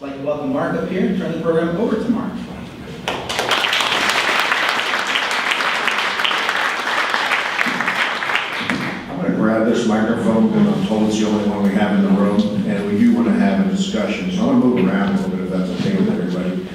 like to welcome Mark up here and turn the program over to Mark. I'm going to grab this microphone because I'm told it's the only one we have in the room, and we do want to have a discussion. So I'm going to move around a little bit if that's okay with everybody.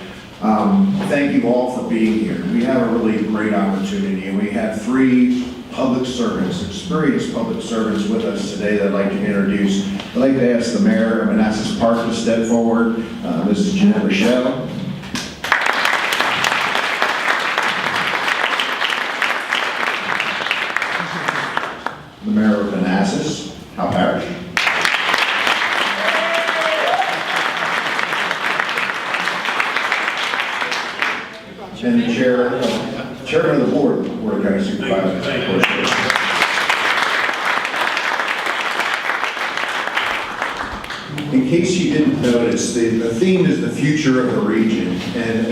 Thank you all for being here. We have a really great opportunity, and we have three public servants, experienced public servants with us today that I'd like to introduce. I'd like to ask the mayor of Manassas Park to step forward, Mrs. Jeannette Rishell. The mayor of Manassas, Parrish. And the chairman of the board of County Supervisors. In case you didn't notice, the theme is the future of the region. And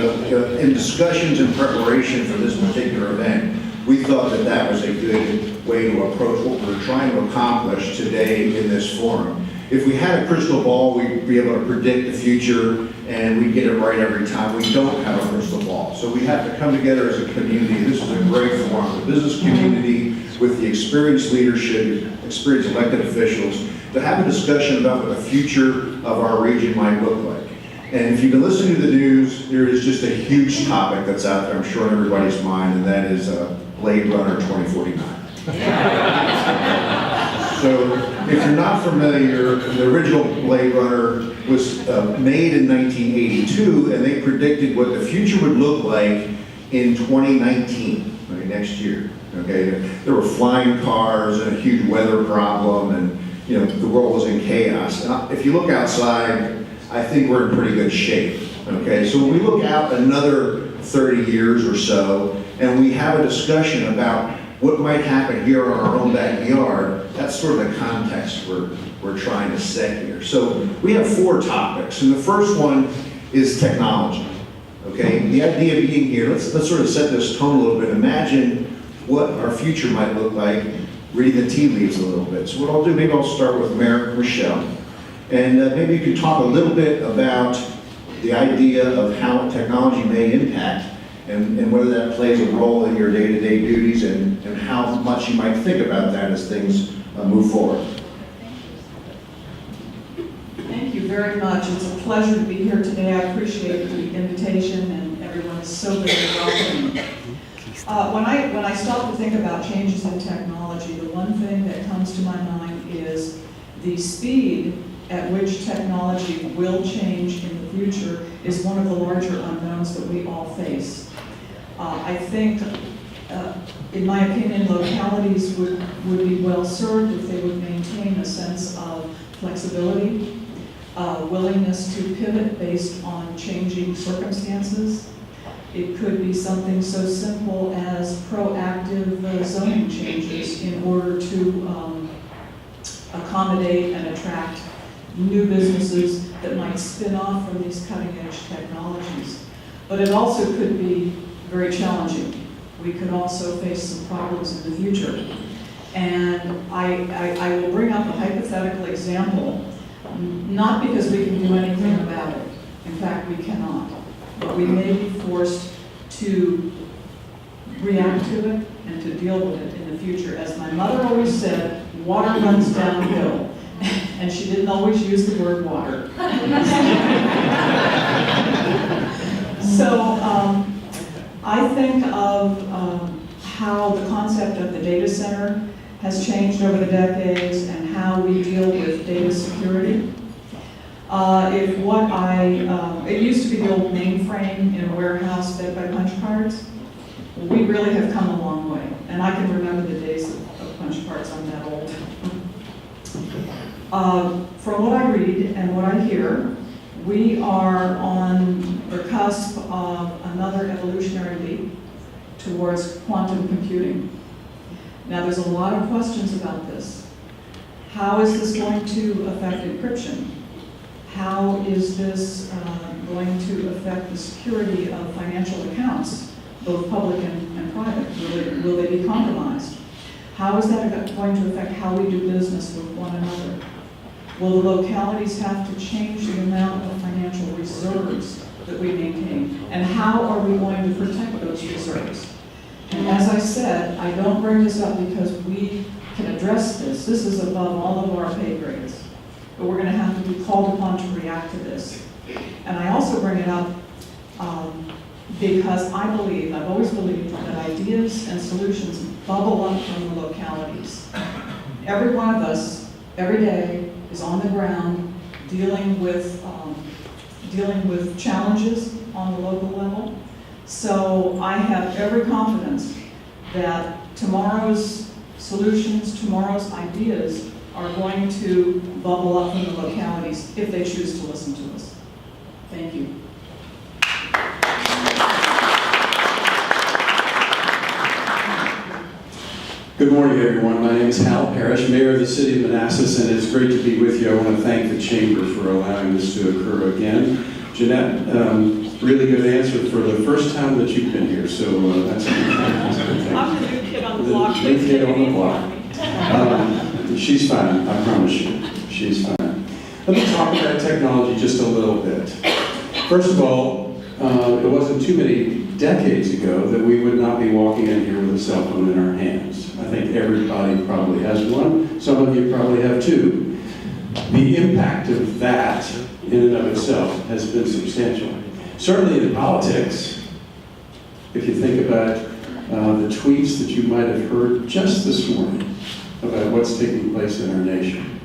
in discussions and preparation for this particular event, we thought that that was a good way to approach what we're trying to accomplish today in this forum. If we had a crystal ball, we'd be able to predict the future and we'd get it right every time. We don't have a crystal ball. So we have to come together as a community. This is a great forum, the business community with the experienced leadership, experienced elected officials, to have a discussion about what the future of our region might look like. And if you've been listening to the news, there is just a huge topic that's out there, I'm sure in everybody's mind, and that is Blade Runner 2049. So, if you're not familiar, the original Blade Runner was made in 1982, and they predicted what the future would look like in 2019, right, next year. Okay, there were flying cars and a huge weather problem, and the world was in chaos. And if you look outside, I think we're in pretty good shape. Okay, so when we look out another 30 years or so, and we have a discussion about what might happen here on our own backyard, that's sort of the context we're trying to set here. So we have four topics, and the first one is technology. Okay, the idea of being here, let's sort of set this tone a little bit. Imagine what our future might look like, read the tea leaves a little bit. So what I'll do, maybe I'll start with Mayor Rishell, and maybe you could talk a little bit about the idea of how technology may impact and whether that plays a role in your day-to-day duties and how much you might think about that as things move forward. Thank you very much. It's a pleasure to be here today. I appreciate the invitation, and everyone is so very welcome. When I stop to think about changes in technology, the one thing that comes to my mind is the speed at which technology will change in the future is one of the larger unknowns that we all face. I think, in my opinion, localities would be well served if they would maintain a sense of flexibility, willingness to pivot based on changing circumstances. It could be something so simple as proactive zoning changes in order to accommodate and attract new businesses that might spin off from these cutting-edge technologies. But it also could be very challenging. We could also face some problems in the future. And I will bring up a hypothetical example, not because we can do anything about it. In fact, we cannot. But we may be forced to react to it and to deal with it in the future. As my mother always said, water runs downhill. And she didn't always use the word water. So I think of how the concept of the data center has changed over the decades and how we deal with data security. It used to be the old mainframe in a warehouse fed by punch cards. We really have come a long way. And I can remember the days of punch cards. I'm that old. From what I read and what I hear, we are on the cusp of another evolutionary leap towards quantum computing. Now, there's a lot of questions about this. How is this going to affect encryption? How is this going to affect the security of financial accounts, both public and private? Will they be compromised? How is that going to affect how we do business with one another? Will the localities have to change the amount of financial reserves that we maintain? And how are we going to protect those reserves? And as I said, I don't bring this up because we can address this. This is above all of our pay grades. But we're going to have to be called upon to react to this. And I also bring it up because I've always believed that ideas and solutions bubble up from the localities. Every one of us, every day, is on the ground dealing with challenges on the local level. So I have every confidence that tomorrow's solutions, tomorrow's ideas are going to bubble up from the localities if they choose to listen to us. Thank you. Good morning, everyone. My name is Parrish, Mayor of the City of Manassas, and it's great to be with you. I want to thank the Chamber for allowing this to occur again. Jeannette, really good answer for the first time that you've been here, so that's a good thing. I'm the new kid on the block. The new kid on the block. She's fine, I promise you. She's fine. Let me talk about technology just a little bit. First of all, it wasn't too many decades ago that we would not be walking in here with a cell phone in our hands. I think everybody probably has one. Some of you probably have two. The impact of that in and of itself has been substantial. Certainly in politics, if you think about the tweets that you might have heard just this morning about what's taking place in our nation.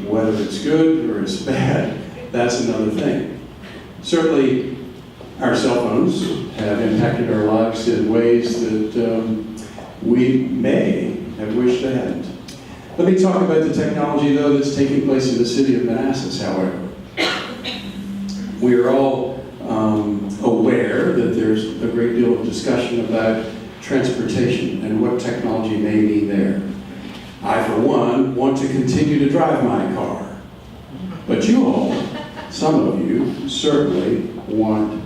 Whether it's good or it's bad, that's another thing. Certainly, our cell phones have impacted our lives in ways that we may have wished they hadn't. Let me talk about the technology, though, that's taking place in the city of Manassas, however. We are all aware that there's a great deal of discussion about transportation and what technology may mean there. I, for one, want to continue to drive my car. But you all, some of you, certainly want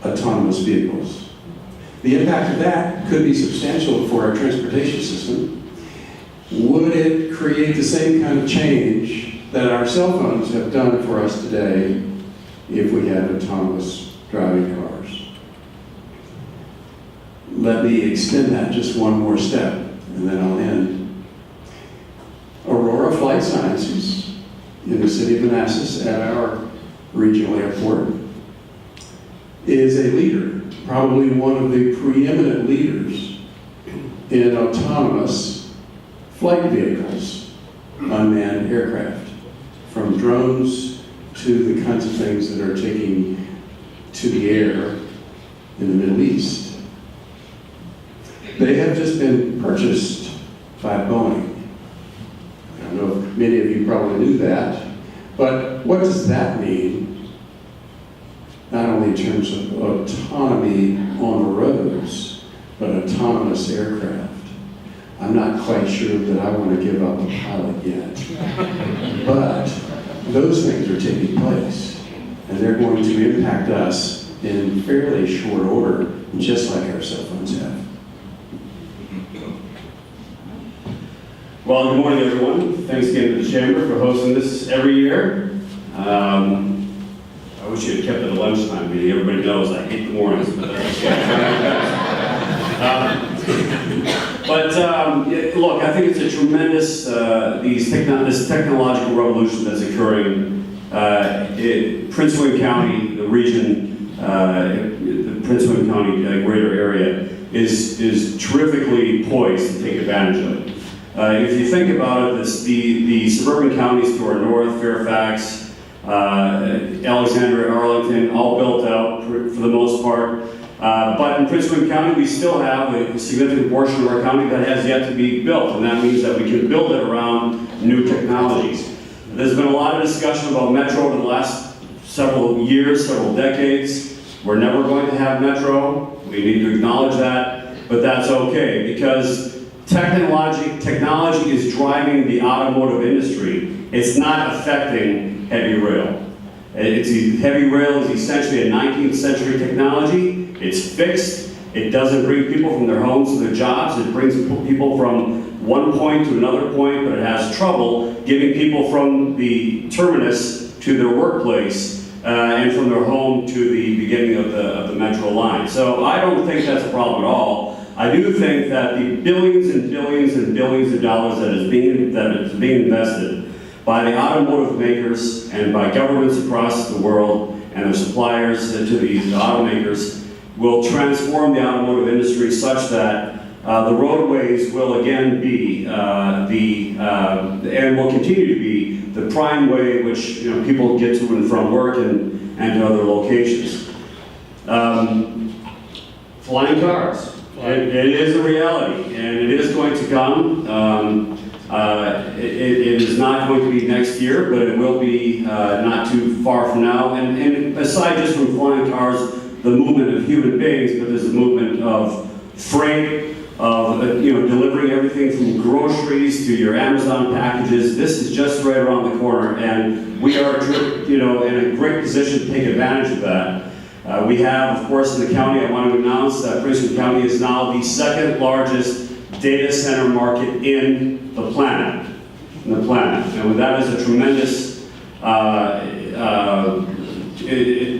autonomous vehicles. The impact of that could be substantial for our transportation system. Would it create the same kind of change that our cell phones have done for us today if we had autonomous driving cars? Let me extend that just one more step, and then I'll end. Aurora Flight Sciences in the city of Manassas at our regional airport is a leader, probably one of the preeminent leaders in autonomous flight vehicles, unmanned aircraft, from drones to the kinds of things that are taking to the air in the Middle East. They have just been purchased by Boeing. I don't know if many of you probably knew that, but what does that mean? Not only in terms of autonomy on the roads, but autonomous aircraft. I'm not quite sure that I want to give up a pilot yet. But those things are taking place, and they're going to impact us in fairly short order, just like our cell phones have. Well, good morning, everyone. Thanks again to the Chamber for hosting this every year. I wish you had kept it at lunchtime meeting. Everybody knows I hate the mornings, but that's okay. Look, I think it's a tremendous, this technological revolution that's occurring in Prince William County, the region, the Prince William County greater area, is terrifically poised to take advantage of it. If you think about it, the suburban counties to our north, Fairfax, Alexandria, Arlington, all built out for the most part. But in Prince William County, we still have a significant portion of our county that has yet to be built, and that means that we can build it around new technologies. There's been a lot of discussion about Metro over the last several years, several decades. We're never going to have Metro. We need to acknowledge that, but that's okay, because technology is driving the automotive industry. It's not affecting heavy rail. Heavy rail is essentially a 19th century technology. It's fixed. It doesn't bring people from their homes to their jobs. It brings people from one point to another point, but it has trouble getting people from the terminus to their workplace and from their home to the beginning of the metro line. So I don't think that's a problem at all. I do think that the billions and billions and billions of dollars that is being invested by the automotive makers and by governments across the world and their suppliers to the automakers will transform the automotive industry such that the roadways will again be and will continue to be the prime way in which people get to and from work and to other locations. Flying cars. It is a reality, and it is going to come. It is not going to be next year, but it will be not too far from now. And aside just from flying cars, the movement of human beings, but there's a movement of freight, of delivering everything from groceries to your Amazon packages. This is just right around the corner, and we are in a great position to take advantage of that. We have, of course, in the county, I want to announce that Prince William County is now the second largest data center market in the planet. And that is a tremendous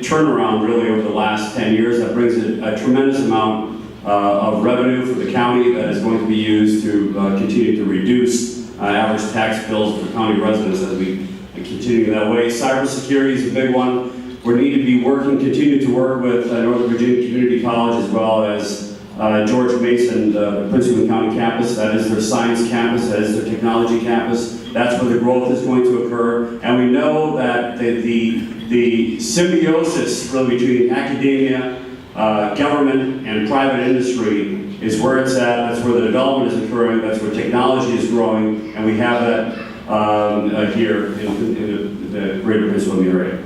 turnaround really over the last 10 years. That brings a tremendous amount of revenue for the county that is going to be used to continue to reduce average tax bills for county residents as we continue that way. Cybersecurity is a big one. We need to be continue to work with Northern Virginia Community College as well as George Mason, the Prince William County campus. That is their science campus, that is their technology campus. That's where the growth is going to occur. And we know that the symbiosis really between academia, government, and private industry is where it's at. That's where the development is occurring. That's where technology is growing. And we have that here in the greater Prince William area.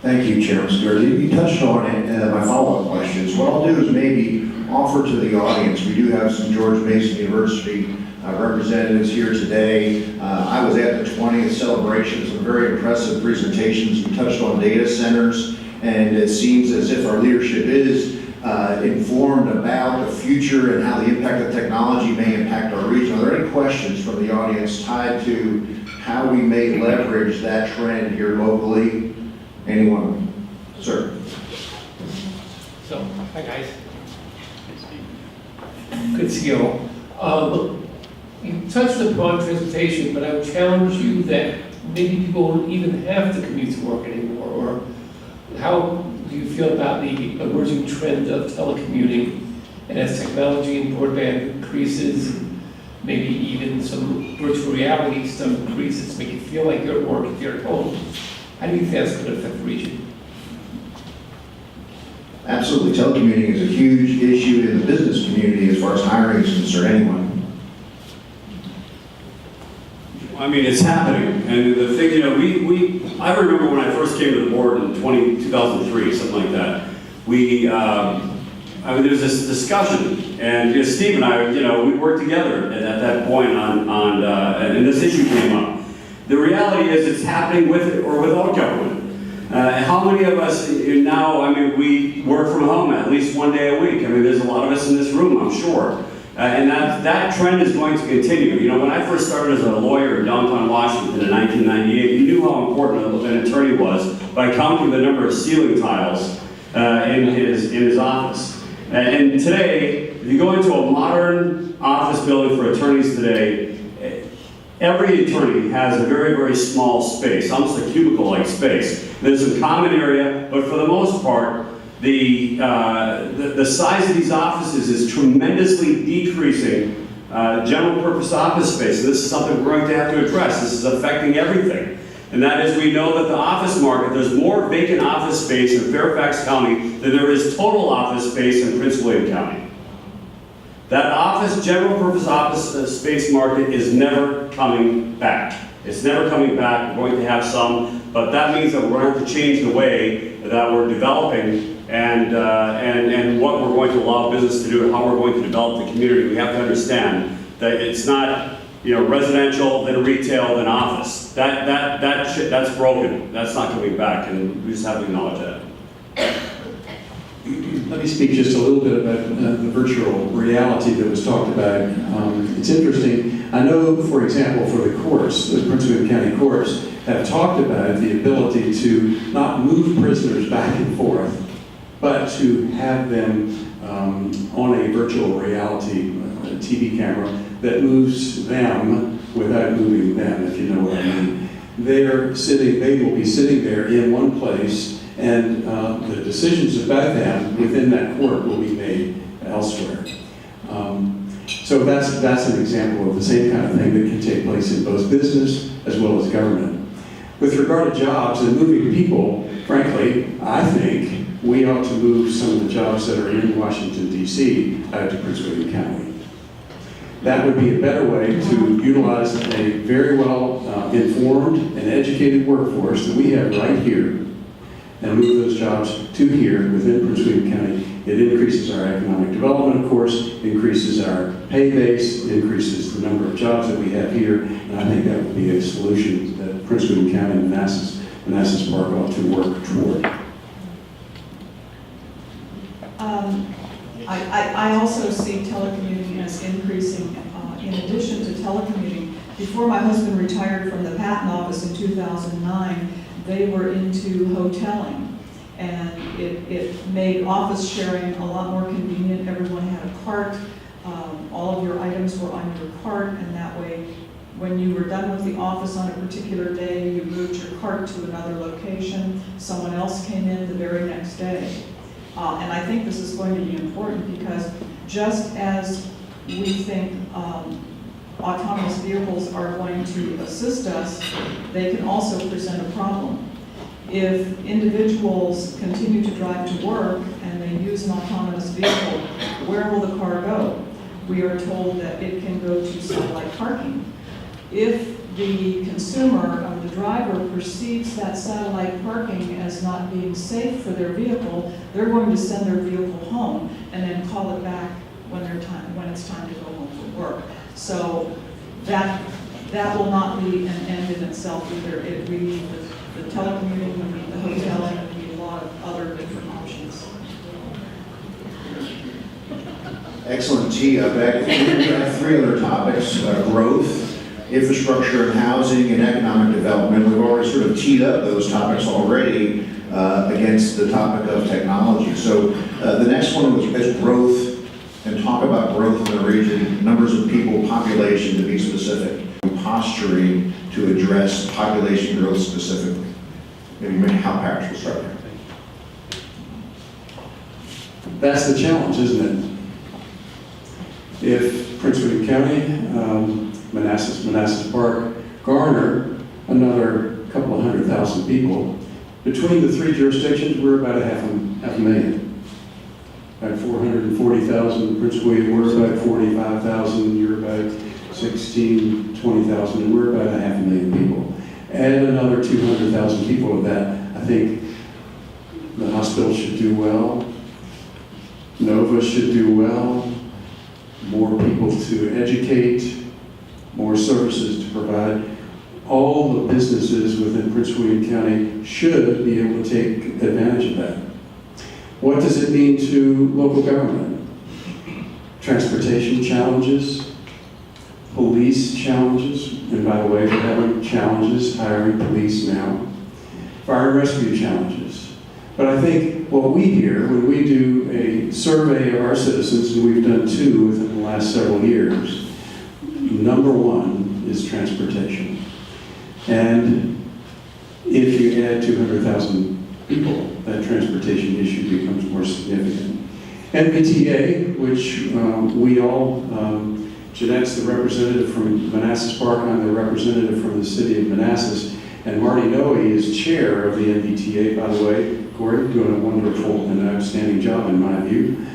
Thank you, Chairman Stewart. You touched on it, my follow-up questions. What I'll do is maybe offer to the audience, we do have some George Mason University representatives here today. I was at the 20th celebration, some very impressive presentations. We touched on data centers, and it seems as if our leadership is informed about the future and how the impact of technology may impact our region. Are there any questions from the audience tied to how we may leverage that trend here locally? Anyone? Sir. So, hi guys. Good to see you all. You touched upon transportation, but I would challenge you that maybe people won't even have to commute to work anymore. Or how do you feel about the emerging trend of telecommuting? And as technology and broadband increases, maybe even some virtual reality stuff increases, make you feel like you're at work if you're at home. How do you think that's going to affect the region? Absolutely. Telecommuting is a huge issue in the business community as far as hiring is concerned. Anyone? I mean, it's happening. And the thing, I remember when I first came to the board in 2003, something like that. There was this discussion, and Steve and I, we worked together at that point and this issue came up. The reality is it's happening with or without government. How many of us now, we work from home at least one day a week. There's a lot of us in this room, I'm sure. And that trend is going to continue. When I first started as a lawyer in downtown Washington in 1998, you knew how important an attorney was by counting the number of ceiling tiles in his office. And today, if you go into a modern office building for attorneys today, every attorney has a very, very small space, almost a cubicle-like space. There's some common area, but for the most part, the size of these offices is tremendously decreasing general purpose office space. And this is something we're going to have to address. This is affecting everything. And that is, we know that the office market, there's more vacant office space in Fairfax County than there is total office space in Prince William County. That general purpose office space market is never coming back. It's never coming back. We're going to have some, but that means that we're going to have to change the way that we're developing and what we're going to allow business to do and how we're going to develop the community. We have to understand that it's not residential, then retail, then office. That's broken. That's not coming back, and we just have to acknowledge that. Let me speak just a little bit about the virtual reality that was talked about. It's interesting. I know, for example, for the courts, the Prince William County courts have talked about the ability to not move prisoners back and forth, but to have them on a virtual reality TV camera that moves them without moving them, if you know what I mean. They will be sitting there in one place, and the decisions about them within that court will be made elsewhere. So that's an example of the same kind of thing that can take place in both business as well as government. With regard to jobs and moving people, frankly, I think we ought to move some of the jobs that are in Washington, D.C. out to Prince William County. That would be a better way to utilize a very well informed and educated workforce that we have right here and move those jobs to here within Prince William County. It increases our economic development, of course, increases our pay base, increases the number of jobs that we have here, and I think that would be a solution that Prince William County and Manassas Park ought to work toward. I also see telecommuting as increasing. In addition to telecommuting, before my husband retired from the patent office in 2009, they were into hoteling. And it made office sharing a lot more convenient. Everyone had a cart. All of your items were on your cart, and that way, when you were done with the office on a particular day, you moved your cart to another location. Someone else came in the very next day. And I think this is going to be important because just as we think autonomous vehicles are going to assist us, they can also present a problem. If individuals continue to drive to work and they use an autonomous vehicle, where will the car go? We are told that it can go to satellite parking. If the consumer or the driver perceives that satellite parking as not being safe for their vehicle, they're going to send their vehicle home and then call it back when it's time to go home from work. So that will not be an end in itself either. We need the telecommuting, we need the hoteling, and we need a lot of other different options. Excellent tee up. We have three other topics: growth, infrastructure and housing, and economic development. We've already sort of teed up those topics already against the topic of technology. So the next one is growth, and talk about growth in the region, numbers of people, population, to be specific, posturing to address population growth specifically. Maybe how Parrish will start there. That's the challenge, isn't it? If Prince William County, Manassas Park garner another couple of 100,000 people, between the three jurisdictions, we're about a half a million. About 440,000, Prince William, we're about 45,000, you're about 16, 20,000, and we're about a half a million people. Add another 200,000 people to that, I think the hospital should do well, Nova should do well, more people to educate, more services to provide. All the businesses within Prince William County should be able to take advantage of that. What does it mean to local government? Transportation challenges, police challenges, and by the way, we're having challenges hiring police now, fire and rescue challenges. But I think what we hear when we do a survey of our citizens, and we've done two within the last several years, number one is transportation. And if you add 200,000 people, that transportation issue becomes more significant. MBTA, which we all, Jeannette's the representative from Manassas Park, I'm the representative from the city of Manassas, and Marty Noe is chair of the MBTA, by the way. Corey, doing a wonderful and outstanding job in my view.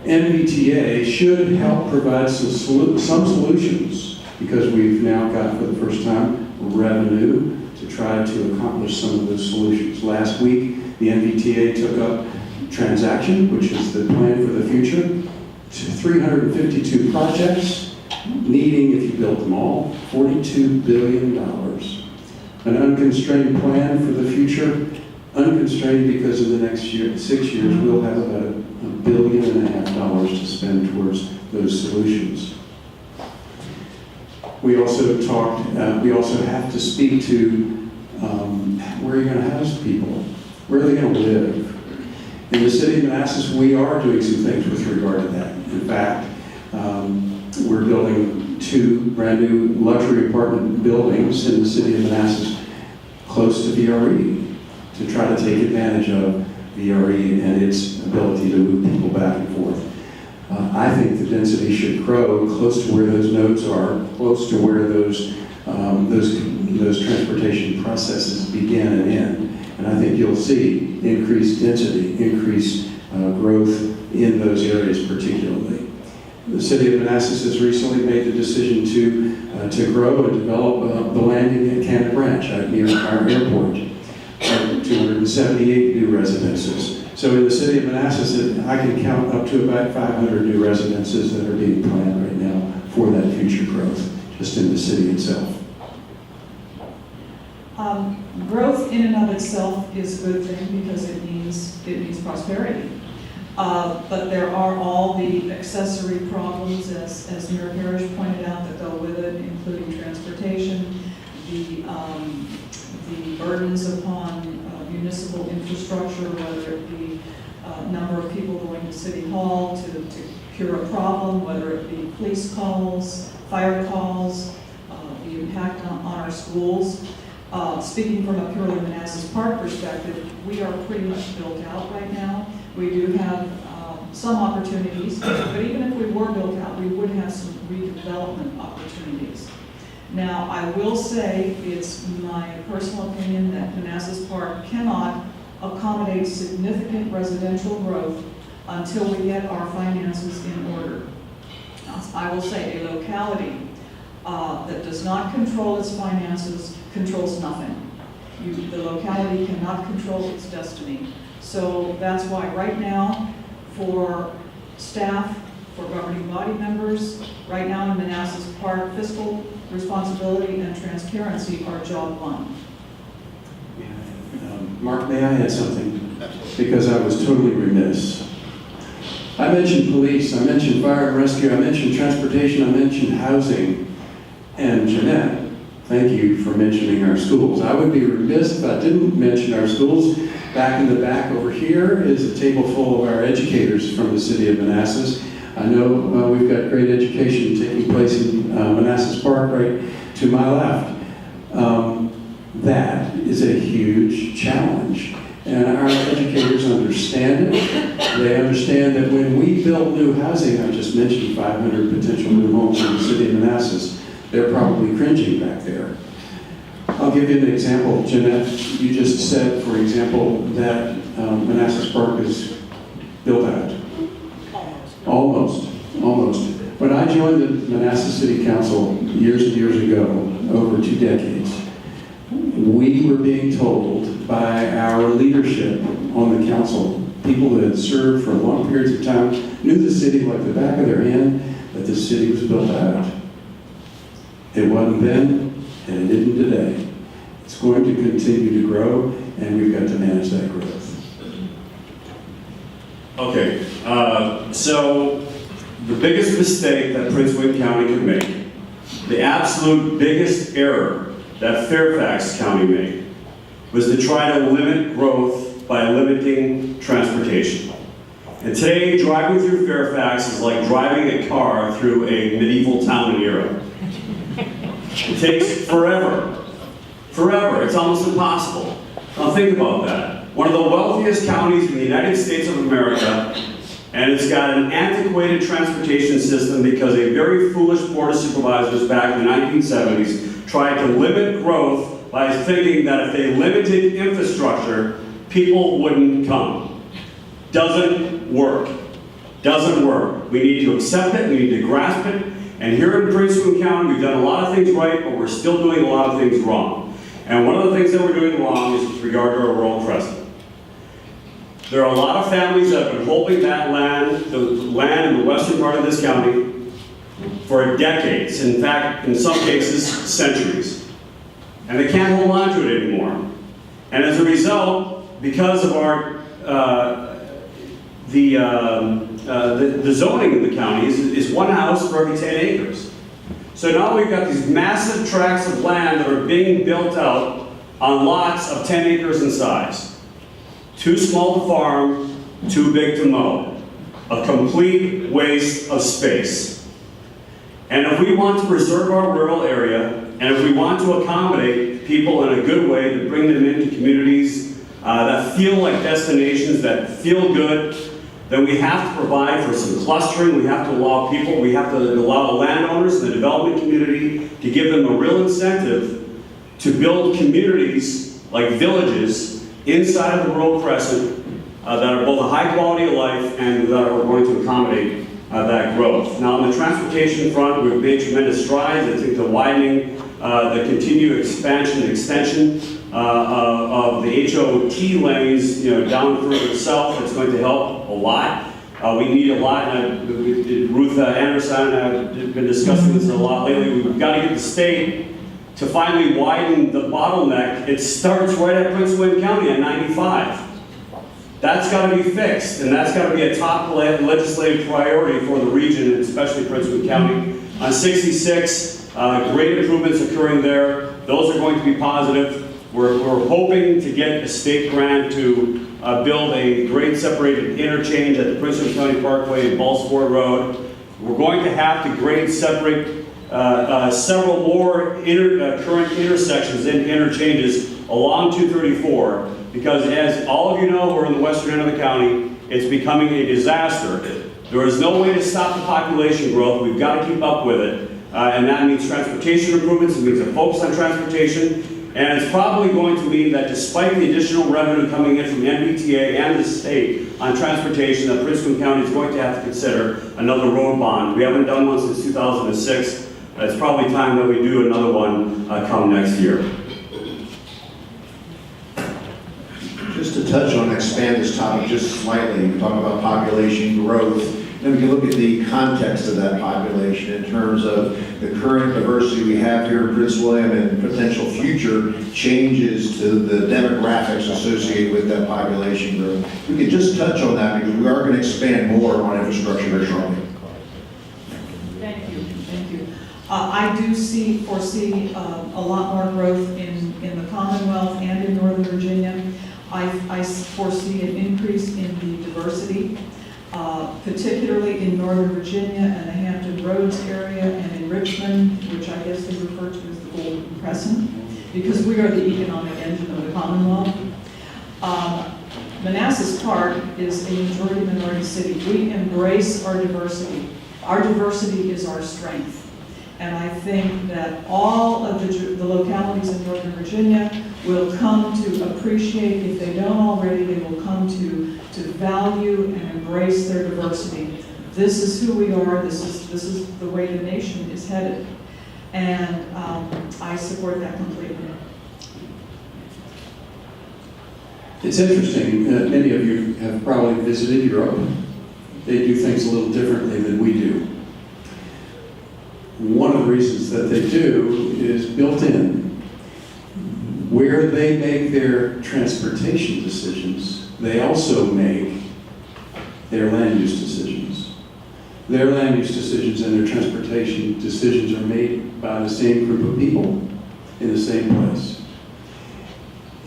MBTA should help provide some solutions, because we've now got, for the first time, revenue to try to accomplish some of those solutions. Last week, the MBTA took up transaction, which is the plan for the future, to 352 projects, needing, if you built them all, $42 billion. An unconstrained plan for the future, unconstrained because in the next 6 years, we'll have about $1.5 billion to spend towards those solutions. We also we also have to speak to where are you going to house people? Where are they going to live? In the city of Manassas, we are doing some things with regard to that. In fact, we're building 2 brand new luxury apartment buildings in the city of Manassas close to VRE to try to take advantage of VRE and its ability to move people back and forth. I think the density should grow close to where those nodes are, close to where those transportation processes begin and end. And I think you'll see increased density, increased growth in those areas particularly. The city of Manassas has recently made the decision to grow and develop the landing at Canada Branch out near our airport, 278 new residences. So in the city of Manassas, I can count up to about 500 new residences that are being planned right now for that future growth, just in the city itself. Growth in and of itself is a good thing because it means prosperity. But there are all the accessory problems, as Mayor Parrish pointed out, that go with it, including transportation, the burdens upon municipal infrastructure, whether it be number of people going to City Hall to cure a problem, whether it be police calls, fire calls, the impact on our schools. Speaking from a purely Manassas Park perspective, we are pretty much built out right now. We do have some opportunities, but even if we were built out, we would have some redevelopment opportunities. Now, I will say it's my personal opinion that Manassas Park cannot accommodate significant residential growth until we get our finances in order. I will say a locality that does not control its finances controls nothing. The locality cannot control its destiny. So that's why right now, for staff, for governing body members, right now in Manassas Park, fiscal responsibility and transparency are job one. Mark, may I add something? Because I was totally remiss. I mentioned police, I mentioned fire and rescue, I mentioned transportation, I mentioned housing. And Jeannette, thank you for mentioning our schools. I would be remiss if I didn't mention our schools. Back in the back over here is a table full of our educators from the city of Manassas. I know we've got great education taking place in Manassas Park right to my left. That is a huge challenge. And our educators understand it. They understand that when we build new housing, I just mentioned 500 potential new homes in the city of Manassas, they're probably cringing back there. I'll give you an example. Jeannette, you just said, for example, that Manassas Park is built out. Almost. When I joined the Manassas City Council years and years ago, over 2 decades, we were being told by our leadership on the council, people that had served for long periods of time, knew the city like the back of their hand, that the city was built out. It wasn't then, and it isn't today. It's going to continue to grow, and we've got to manage that growth. Okay, so the biggest mistake that Prince William County could make, the absolute biggest error that Fairfax County made, was to try to limit growth by limiting transportation. And today, driving through Fairfax is like driving a car through a medieval town in Europe. It takes forever. It's almost impossible. Now think about that. One of the wealthiest counties in the United States of America, and it's got an antiquated transportation system because a very foolish board of supervisors back in the 1970s tried to limit growth by thinking that if they limited infrastructure, people wouldn't come. Doesn't work. We need to accept it, we need to grasp it, and here in Prince William County, we've done a lot of things right, but we're still doing a lot of things wrong. And one of the things that we're doing wrong is with regard to our rural crescent. There are a lot of families that have been holding that land, the land in the western part of this county, for decades. In fact, in some cases, centuries. And they can't hold on to it anymore. And as a result, because of our the zoning in the county is one house for every 10 acres. So now we've got these massive tracts of land that are being built out on lots of 10 acres in size. Too small to farm, too big to mow. A complete waste of space. And if we want to preserve our rural area, and if we want to accommodate people in a good way to bring them into communities that feel like destinations, that feel good, then we have to provide for some clustering. We have to allow people, we have to allow the landowners and the development community to give them a real incentive to build communities like villages inside of the rural crescent that are both a high quality of life and that are going to accommodate that growth. Now on the transportation front, we've made tremendous strides. I think the widening, the continued expansion and extension of the HOT lanes, down further south, it's going to help a lot. We need a lot, and Ruth Anderson and I have been discussing this a lot lately. We've got to get the state to finally widen the bottleneck. It starts right at Prince William County at 95. That's got to be fixed, and that's got to be a top legislative priority for the region, and especially Prince William County. On 66, great improvements occurring there. Those are going to be positive. We're hoping to get a state grant to build a grade separated interchange at the Prince William County Parkway and Ballsport Road. We're going to have to grade separate several more current intersections and interchanges along 234, because as all of you know who are in the western end of the county, it's becoming a disaster. There is no way to stop the population growth. We've got to keep up with it. And that means transportation improvements. It means a focus on transportation. And it's probably going to mean that despite the additional revenue coming in from MBTA and the state on transportation, that Prince William County is going to have to consider another road bond. We haven't done one since 2006. It's probably time that we do another one come next year. Just to touch on, expand this topic just slightly, we talk about population growth, and we can look at the context of that population in terms of the current diversity we have here in Prince William and potential future changes to the demographics associated with that population growth. We can just touch on that because we are going to expand more on infrastructure very shortly. Thank you, thank you. I do foresee a lot more growth in the Commonwealth and in Northern Virginia. I foresee an increase in the diversity, particularly in Northern Virginia and the Hampton Roads area and in Richmond, which I guess they refer to as the Golden Crescent, because we are the economic engine of the Commonwealth. Manassas Park is a majority-minority city. We embrace our diversity. Our diversity is our strength. And I think that all of the localities in Northern Virginia will come to appreciate, if they don't already, they will come to value and embrace their diversity. This is who we are, this is the way the nation is headed. And I support that completely. It's interesting, many of you have probably visited Europe. They do things a little differently than we do. One of the reasons that they do is built in. Where they make their transportation decisions, they also make their land use decisions. Their land use decisions and their transportation decisions are made by the same group of people in the same place.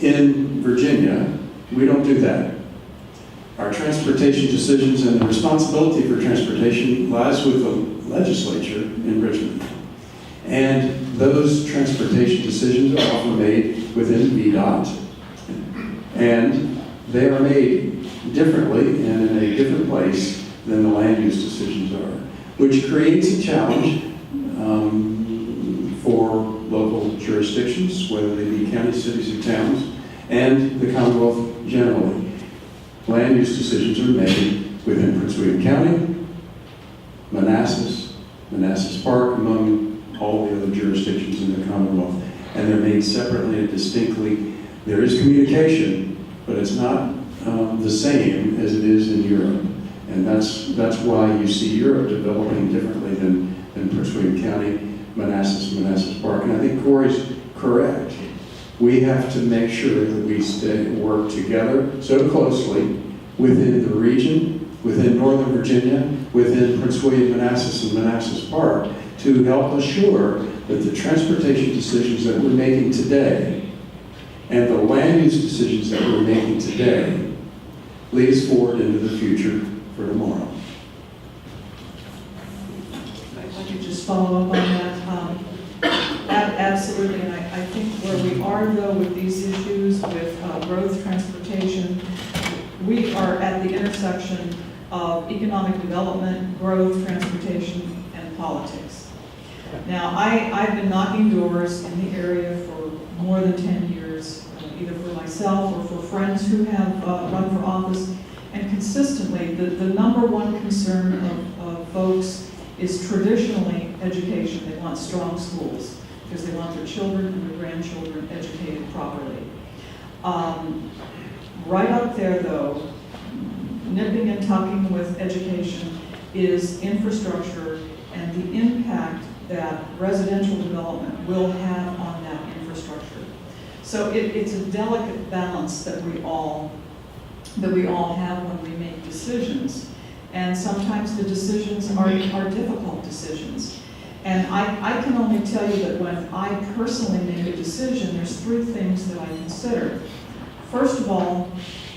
In Virginia, we don't do that. Our transportation decisions and the responsibility for transportation lies with the legislature in Richmond. And those transportation decisions are often made within VDOT. And they are made differently and in a different place than the land use decisions are, which creates a challenge for local jurisdictions, whether they be counties, cities, or towns, and the Commonwealth generally. Land use decisions are made within Prince William County, Manassas, Manassas Park, among all the other jurisdictions in the Commonwealth. And they're made separately and distinctly. There is communication, but it's not the same as it is in Europe. And that's why you see Europe developing differently than Prince William County, Manassas Park. And I think Corey's correct. We have to make sure that we work together so closely within the region within Northern Virginia, within Prince William, Manassas, and Manassas Park, to help assure that the transportation decisions that we're making today and the land use decisions that we're making today lead us forward into the future for tomorrow. If I could just follow up on that. Absolutely, and I think where we are though with these issues with growth, transportation, we are at the intersection of economic development, growth, transportation, and politics. Now, I've been knocking doors in the area for more than 10 years, either for myself or for friends who have run for office, and consistently, the number one concern of folks is traditionally education. They want strong schools because they want their children and their grandchildren educated properly. Right up there, though, nipping and tucking with education is infrastructure and the impact that residential development will have on that infrastructure. So it's a delicate balance that we all have when we make decisions. And sometimes the decisions are difficult decisions. And I can only tell you that when I personally make a decision, there's three things that I consider. First of all,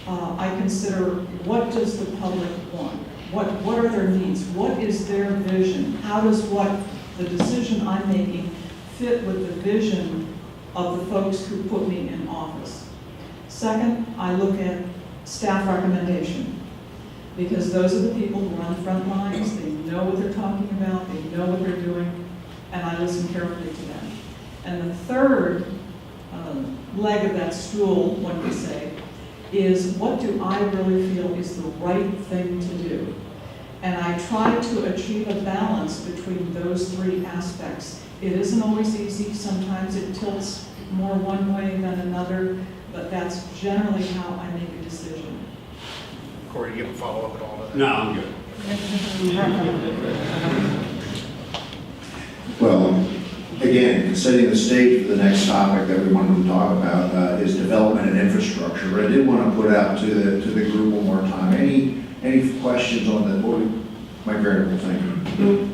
I consider what does the public want? What are their needs? What is their vision? How does what the decision I'm making fit with the vision of the folks who put me in office? Second, I look at staff recommendation, because those are the people who are on the front lines. They know what they're talking about, they know what they're doing, and I listen carefully to them. And the third leg of that stool, one could say, is what do I really feel is the right thing to do? And I try to achieve a balance between those three aspects. It isn't always easy. Sometimes it tilts more one way than another, but that's generally how I make a decision. Corey, do you have a follow-up at all to that? No, I'm good. Well, again, setting the stage for the next topic that we wanted to talk about is development and infrastructure. But I did want to put out to the group one more time. Any questions on the board? Mike Variable, thank you.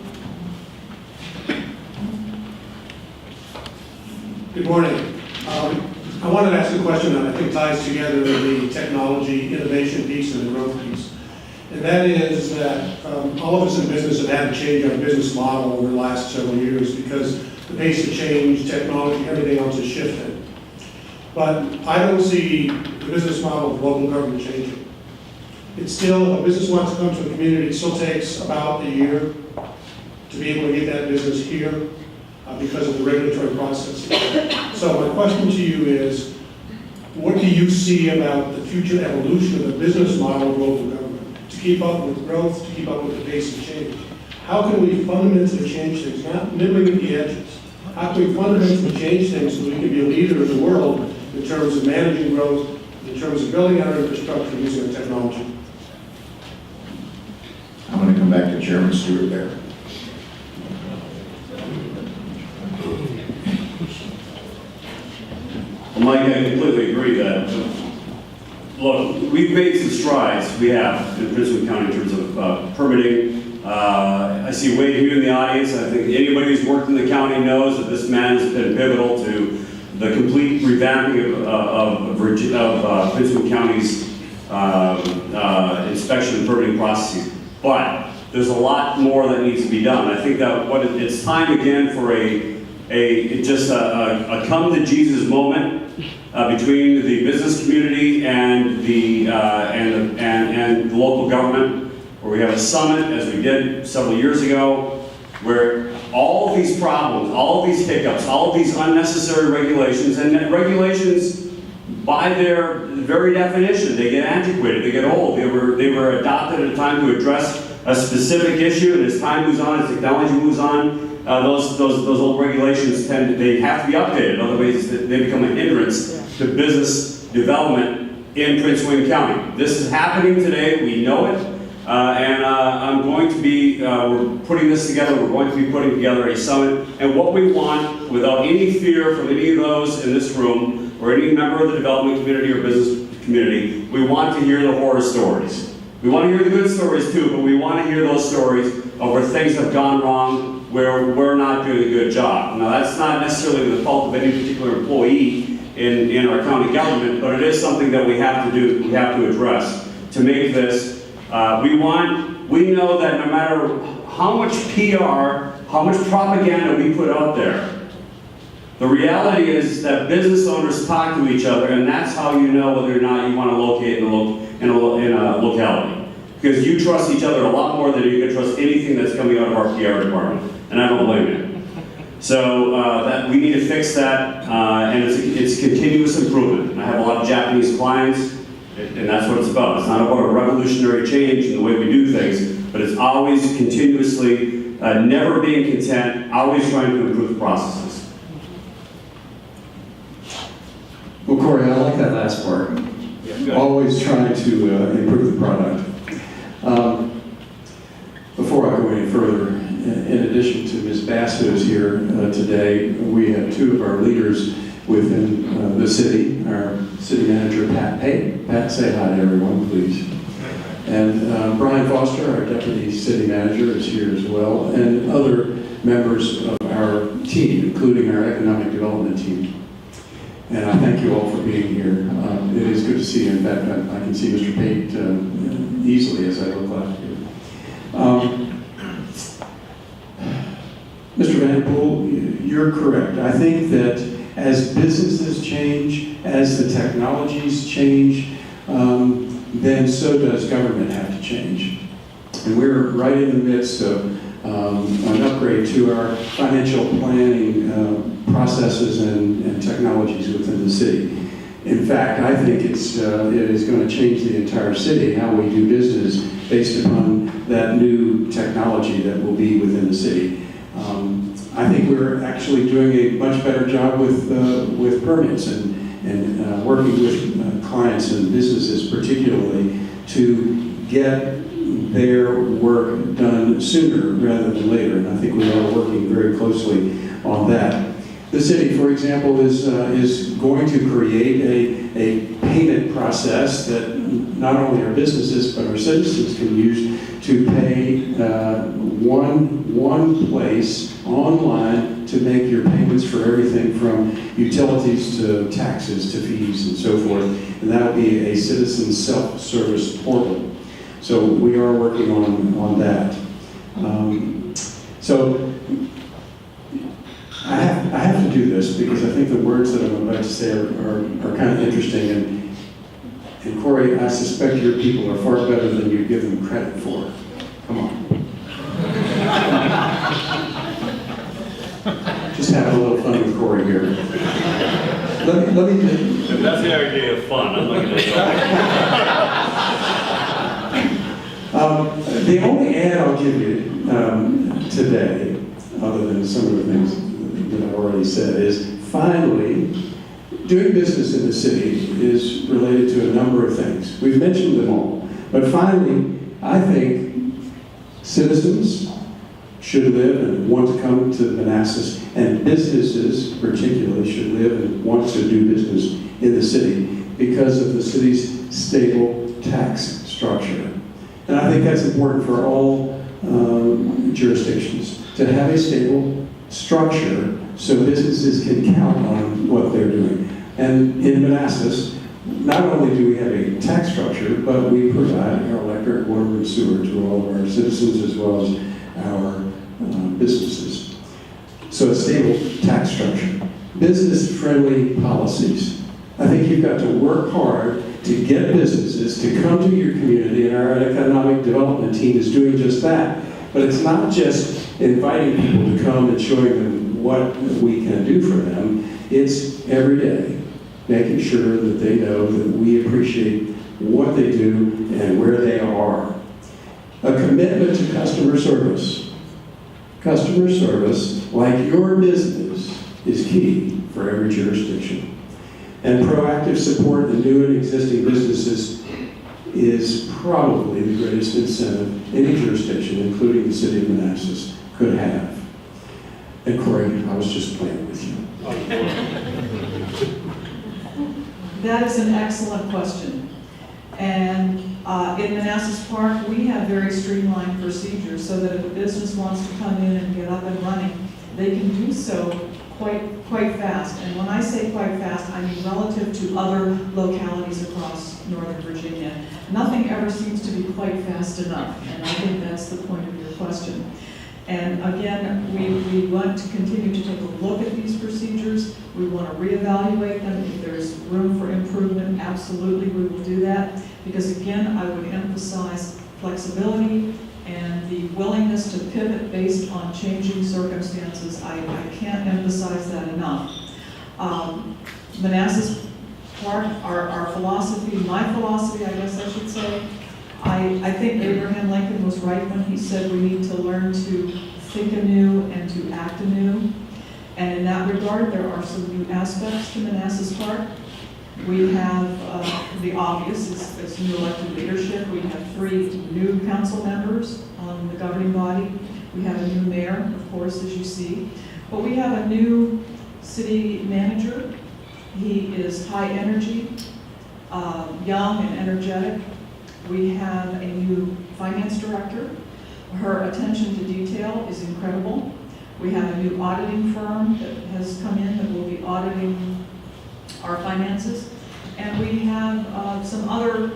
Good morning. I wanted to ask a question that I think ties together the technology innovation piece and the growth piece. And that is that all of us in business have had to change our business model over the last several years because the pace of change, technology, everything else is shifting. But I don't see the business model of local government changing. It's still, a business wants to come to a community, it still takes about a year to be able to get that business here because of the regulatory process. So my question to you is, what do you see about the future evolution of the business model of local government to keep up with growth, to keep up with the pace of change? How can we fundamentally change things, not nibbling at the edges? How can we fundamentally change things so we can be a leader in the world in terms of managing growth, in terms of building our infrastructure using technology? I'm going to come back to Chairman Stewart there. Well, Mike, I completely agree that, look, we've made some strides, we have, in Prince William County in terms of permitting. I see Wade here in the audience. I think anybody who's worked in the county knows that this man has been pivotal to the complete revamping of Prince William County's inspection and permitting processes. But there's a lot more that needs to be done. I think that it's time again for a come to Jesus moment between the business community and the local government, where we have a summit, as we did several years ago, where all of these problems, all of these hiccups, all of these unnecessary regulations, and regulations by their very definition, they get antiquated, they get old. They were adopted at a time to address a specific issue, and as time moves on, as technology moves on, those old regulations they have to be updated. Otherwise, they become a hindrance to business development in Prince William County. This is happening today. We know it, and I'm going to be. We're putting this together. We're going to be putting together a summit, and what we want, without any fear from any of those in this room or any member of the development community or business community, we want to hear the horror stories. We want to hear the good stories too, but we want to hear those stories of where things have gone wrong, where we're not doing a good job. Now, that's not necessarily the fault of any particular employee in our county government, but it is something that we have to do, we have to address to make this, we know that no matter how much PR, how much propaganda we put out there, the reality is that business owners talk to each other, and that's how you know whether or not you want to locate in a locality. Because you trust each other a lot more than you can trust anything that's coming out of our PR department, and I don't blame you. So that we need to fix that, and it's continuous improvement. And I have a lot of Japanese clients, and that's what it's about. It's not about a revolutionary change in the way we do things, but it's always continuously, never being content, always trying to improve the processes. Well, Corey, I like that last part. Always trying to improve the product. Before I go any further, in addition to Ms. Bass, who's here today, we have two of our leaders within the city, our city manager, Pat. Hey, Pat, say hi to everyone, please. And Brian Foster, our deputy city manager, is here as well, and other members of our team, including our economic development team. And I thank you all for being here. It is good to see you. In fact, I can see Mr. Pate easily as I look left here. Mr. Vanderpool, you're correct. I think that as businesses change, as the technologies change, then so does government have to change. And we're right in the midst of an upgrade to our financial planning processes and technologies within the city. In fact, I think it is going to change the entire city, how we do business, based upon that new technology that will be within the city. I think we're actually doing a much better job with permits and working with clients and businesses particularly to get their work done sooner rather than later. And I think we are working very closely on that. The city, for example, is going to create a payment process that not only our businesses but our citizens can use to pay one place online to make your payments for everything from utilities to taxes to fees and so forth. And that will be a citizen self-service portal. So we are working on that. So I have to do this because I think the words that I'm about to say are kind of interesting. And Corey, I suspect your people are far better than you give them credit for. Come on. Just have a little fun with Corey here. Let me If that's the idea of fun, I'm looking at it. the only ad I'll give you today, other than some of the things that I've already said, is finally, doing business in the city is related to a number of things. We've mentioned them all. But finally, I think citizens should live and want to come to Manassas, and businesses particularly should live and want to do business in the city because of the city's stable tax structure. And I think that's important for all jurisdictions, to have a stable structure so businesses can count on what they're doing. And in Manassas, not only do we have a tax structure, but we provide our electric, water, and sewer to all of our citizens as well as our businesses. So a stable tax structure. Business-friendly policies. I think you've got to work hard to get businesses to come to your community, and our economic development team is doing just that. But it's not just inviting people to come and showing them what we can do for them. It's every day making sure that they know that we appreciate what they do and where they are. A commitment to customer service. Customer service, like your business, is key for every jurisdiction. And proactive support in new and existing businesses is probably the greatest incentive any jurisdiction, including the city of Manassas, could have. And Corey, I was just playing with you. That is an excellent question. And In Manassas Park, we have very streamlined procedures so that if a business wants to come in and get up and running, they can do so quite fast. And when I say quite fast, I mean relative to other localities across Northern Virginia. Nothing ever seems to be quite fast enough, and I think that's the point of your question. And again, we want to continue to take a look at these procedures. We want to reevaluate them. If there's room for improvement, absolutely we will do that. Because again, I would emphasize flexibility and the willingness to pivot based on changing circumstances. I can't emphasize that enough. Manassas Park, our philosophy, my philosophy, I guess I should say, I think Abraham Lincoln was right when he said we need to learn to think anew and to act anew. And in that regard, there are some new aspects to Manassas Park. We have the obvious, it's new elected leadership. We have 3 new council members on the governing body. We have a new mayor, of course, as you see. But we have a new city manager. He is high energy, young and energetic. We have a new finance director. Her attention to detail is incredible. We have a new auditing firm that has come in that will be auditing our finances. And we have some other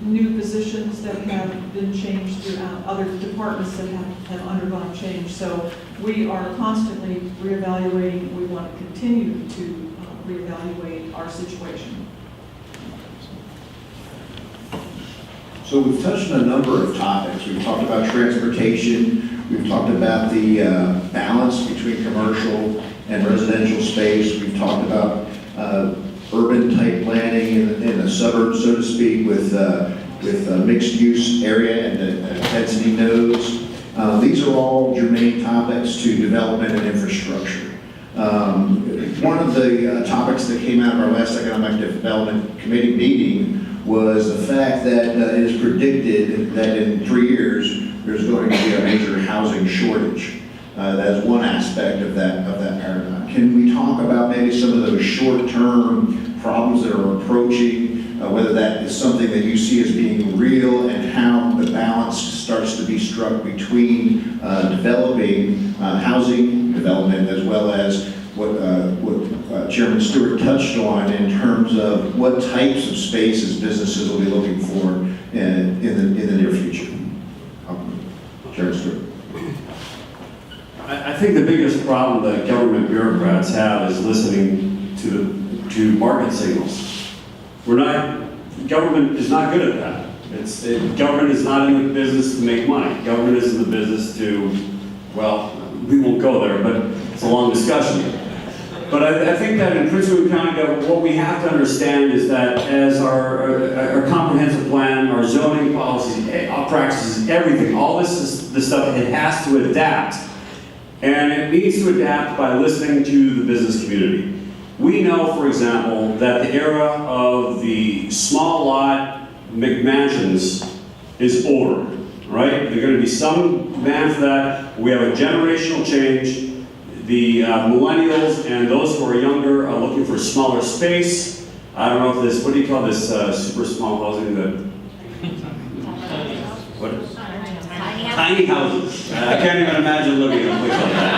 new positions that have been changed throughout other departments that have undergone change. So we are constantly reevaluating. We want to continue to reevaluate our situation. So we've touched on a number of topics. We've talked about transportation. We've talked about the balance between commercial and residential space. We've talked about urban-type planning in the suburbs, so to speak, with mixed-use area and density nodes. These are all germane topics to development and infrastructure. One of the topics that came out of our last Economic Development Committee meeting was the fact that it is predicted that in 3 years, there's going to be a major housing shortage. That is one aspect of that paradigm. Can we talk about maybe some of those short-term problems that are approaching, whether that is something that you see as being real, and how the balance starts to be struck between developing housing development as well as what Chairman Stewart touched on in terms of what types of spaces businesses will be looking for in the near future? Chairman Stewart. I think the biggest problem that government bureaucrats have is listening to market signals. Government is not good at that. Government is not in the business to make money. Government is in the business to, well, we won't go there, but it's a long discussion. But I think that in Prince William County, what we have to understand is that as our comprehensive plan, our zoning policies, our practices, everything, all this is the stuff, it has to adapt. And it needs to adapt by listening to the business community. We know, for example, that the era of the small lot McMansions is over, right? There's going to be some demand for that. We have a generational change. The millennials and those who are younger are looking for smaller space. I don't know if this, what do you call this super small housing that? What is it? Tiny houses. I can't even imagine living in a place like that.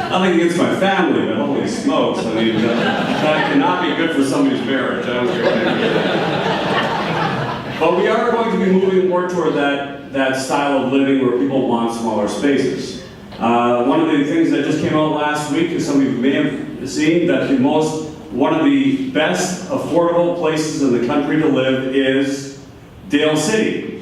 Nothing against my family, but holy smokes, I mean, that cannot be good for somebody's marriage. I don't care what anybody says. But we are going to be moving more toward that style of living where people want smaller spaces. One of the things that just came out last week, and some of you may have seen, that one of the best affordable places in the country to live is Dale City.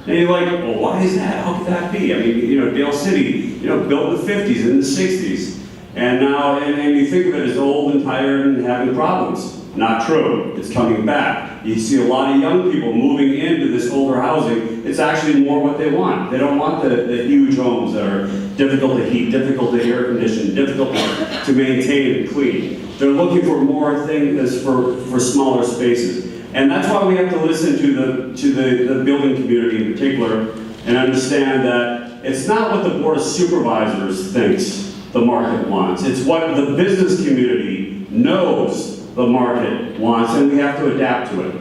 And you're like, well, why is that? How could that be? I mean, Dale City, built in the 50s and the 60s. And now, and you think of it as old and tired and having problems. Not true. It's coming back. You see a lot of young people moving into this older housing. It's actually more what they want. They don't want the huge homes that are difficult to heat, difficult to air condition, difficult to maintain and clean. They're looking for more things for smaller spaces. And that's why we have to listen to the building community in particular and understand that it's not what the Board of Supervisors thinks the market wants. It's what the business community knows the market wants, and we have to adapt to it.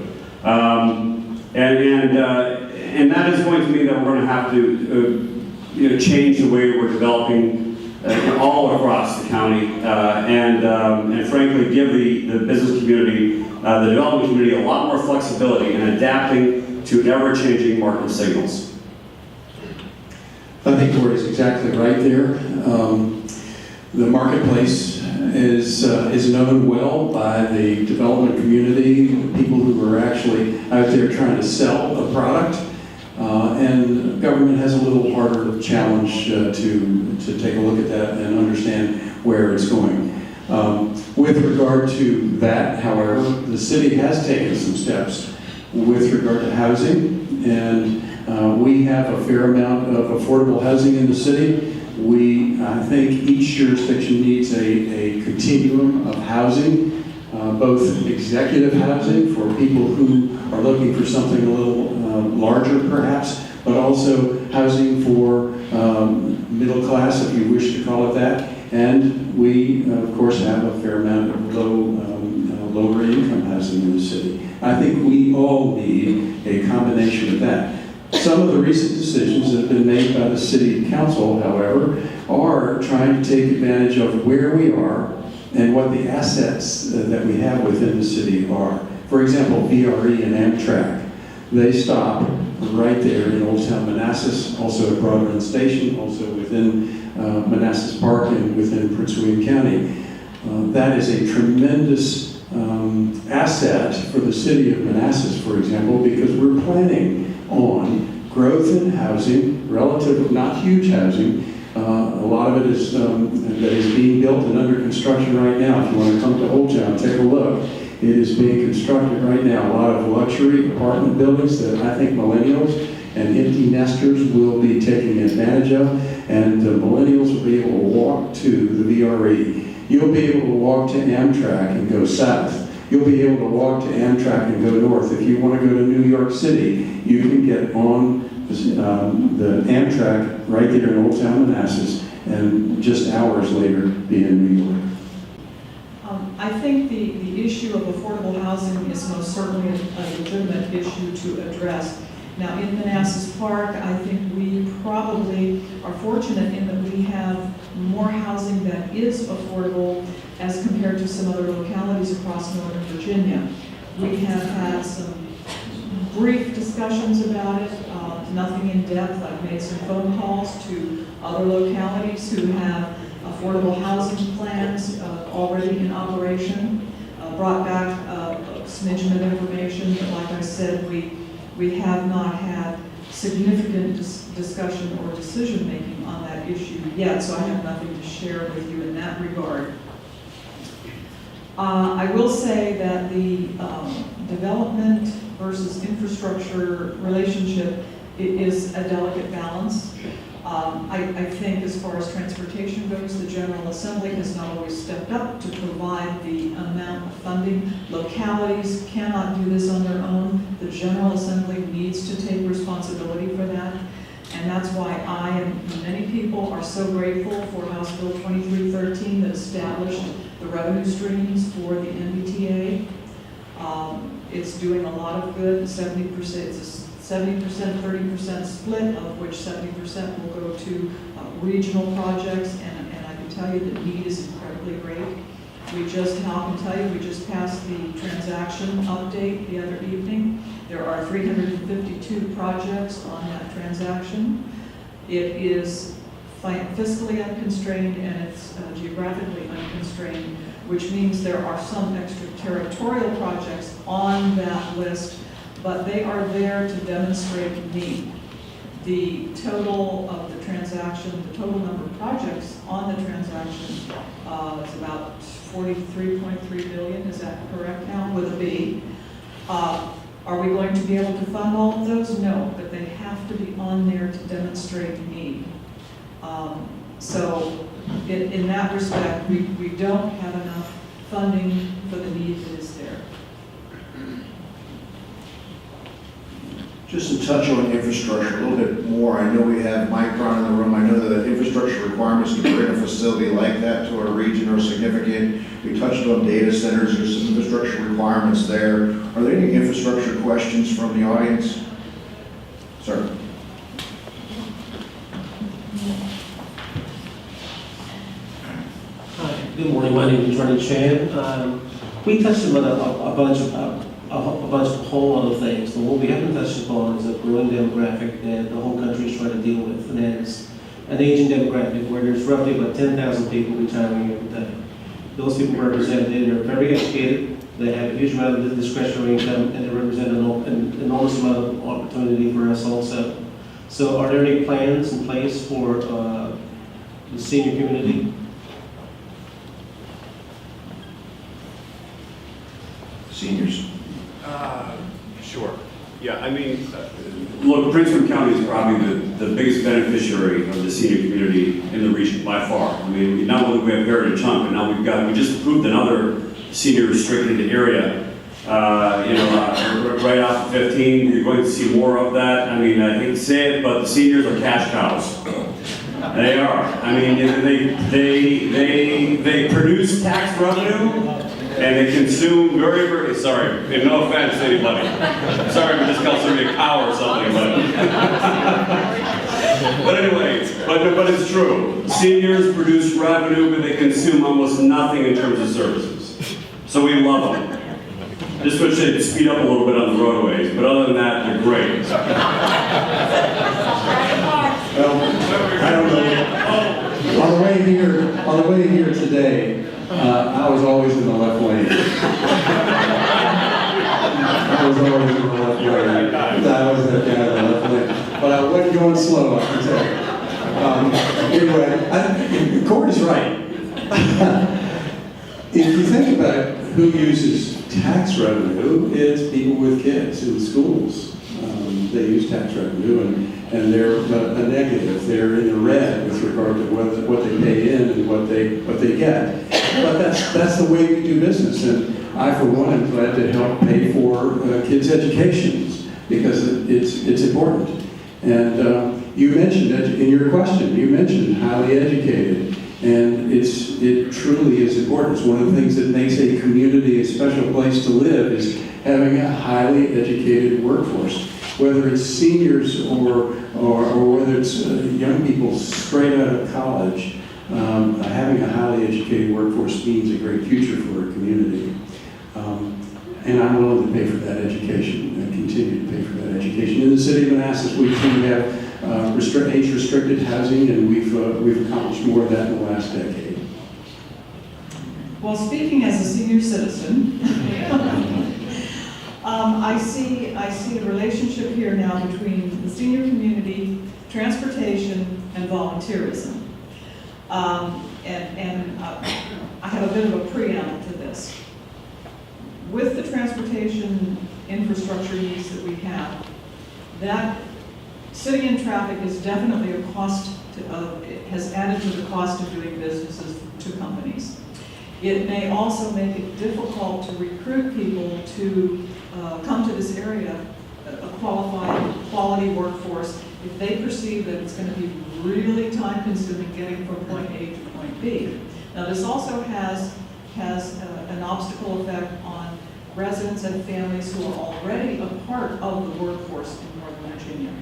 And that is going to mean that we're going to have to change the way we're developing all across the county, and frankly give the business community, the development community, a lot more flexibility in adapting to ever-changing market signals. I think Corey's exactly right there. The marketplace is known well by the development community, people who are actually out there trying to sell a product, and government has a little harder challenge to take a look at that and understand where it's going. With regard to that, however, the city has taken some steps with regard to housing, and we have a fair amount of affordable housing in the city. I think each jurisdiction needs a continuum of housing, both executive housing for people who are looking for something a little larger perhaps, but also housing for middle class, if you wish to call it that. And we, of course, have a fair amount of lower income housing in the city. I think we all need a combination of that. Some of the recent decisions that have been made by the city council, however, are trying to take advantage of where we are and what the assets that we have within the city are. For example, VRE and Amtrak, they stop right there in Old Town Manassas, also at Broadrun Station, also within Manassas Park and within Prince William County. That is a tremendous asset for the city of Manassas, for example, because we're planning on growth in housing, relative, not huge housing. A lot of it is that is being built and under construction right now. If you want to come to Old Town, take a look. It is being constructed right now. A lot of luxury apartment buildings that I think millennials and empty nesters will be taking advantage of, and the millennials will be able to walk to the VRE. You'll be able to walk to Amtrak and go south. You'll be able to walk to Amtrak and go north. If you want to go to New York City, you can get on the Amtrak right there in Old Town Manassas, and just hours later be in New York. I think the issue of affordable housing is most certainly a legitimate issue to address. Now, in Manassas Park, I think we probably are fortunate in that we have more housing that is affordable as compared to some other localities across Northern Virginia. We have had some brief discussions about it, nothing in depth. I've made some phone calls to other localities who have affordable housing plans already in operation, brought back a smidgen of information, but like I said, we have not had significant discussion or decision-making on that issue yet, so I have nothing to share with you in that regard. I will say that the development versus infrastructure relationship is a delicate balance. I think as far as transportation goes, the General Assembly has not always stepped up to provide the amount of funding. Localities cannot do this on their own. The General Assembly needs to take responsibility for that. And that's why I and many people are so grateful for House Bill 2313 that established the revenue streams for the MBTA. It's doing a lot of good. 70%, it's a 70%, 30% split, of which 70% will go to regional projects, and I can tell you the need is incredibly great. I can tell you, we just passed the transaction update the other evening. There are 352 projects on that transaction. It is fiscally unconstrained and it's geographically unconstrained, which means there are some extraterritorial projects on that list, but they are there to demonstrate need. The total of the transaction, the total number of projects on the transaction is about 43.3 billion, is that correct now, with a B? Are we going to be able to fund all of those? No, but they have to be on there to demonstrate need. So in that respect, we don't have enough funding for the need that is there. Just to touch on infrastructure a little bit more, I know we have Micron in the room. I know that the infrastructure requirements to bring a facility like that to our region are significant. We touched on data centers. There's some infrastructure requirements there. Are there any infrastructure questions from the audience? Sir. Hi, good morning. My name is Ronnie Chan. We touched on a bunch of whole other things, but what we haven't touched upon is a growing demographic that the whole country is trying to deal with, and that is an aging demographic where there's roughly about 10,000 people retiring every day. Those people represented are very educated, they have a huge amount of discretionary income, and they represent an enormous amount of opportunity for us also. So are there any plans in place for the senior community? Seniors. Sure. Yeah, I mean, look, Prince William County is probably the biggest beneficiary of the senior community in the region by far. I mean, not only do we have Heritage Hunt, but now we just approved another senior restricted area. Right off of 15, you're going to see more of that. I mean, I hate to say it, but the seniors are cash cows. They are. I mean, they produce tax revenue. And they consume very, very, sorry, and no offense to anybody. Sorry if I just called somebody a cow or something, but anyway, but it's true. Seniors produce revenue, but they consume almost nothing in terms of services. So we love them. Just wish they'd speed up a little bit on the roadways, but other than that, they're great. Well, I don't know. On the way here today, I was always in the left lane. I was always in the left lane. I was that guy in the left lane. But I wasn't going slow, I can tell you. Anyway, Corey's right. If you think about who uses tax revenue, it's people with kids in schools. They use tax revenue, and they're a negative. They're in the red with regard to what they pay in and what they get. But that's the way we do business, and I, for one, am glad to help pay for kids' educations because it's important. And you mentioned it in your question. You mentioned highly educated, and it truly is important. It's one of the things that makes a community a special place to live is having a highly educated workforce. Whether it's seniors or whether it's young people straight out of college, having a highly educated workforce means a great future for a community. And I'm willing to pay for that education and continue to pay for that education. In the city of Manassas, we have age-restricted housing, and we've accomplished more of that in the last decade. Well, speaking as a senior citizen, I see a relationship here now between the senior community, transportation, and volunteerism. I have a bit of a preamble to this. With the transportation infrastructure needs that we have, that sitting in traffic is definitely a cost, it has added to the cost of doing businesses to companies. It may also make it difficult to recruit people to come to this area, a qualified, quality workforce, if they perceive that it's going to be really time-consuming getting from point A to point B. Now, this also has an obstacle effect on residents and families who are already a part of the workforce in Northern Virginia.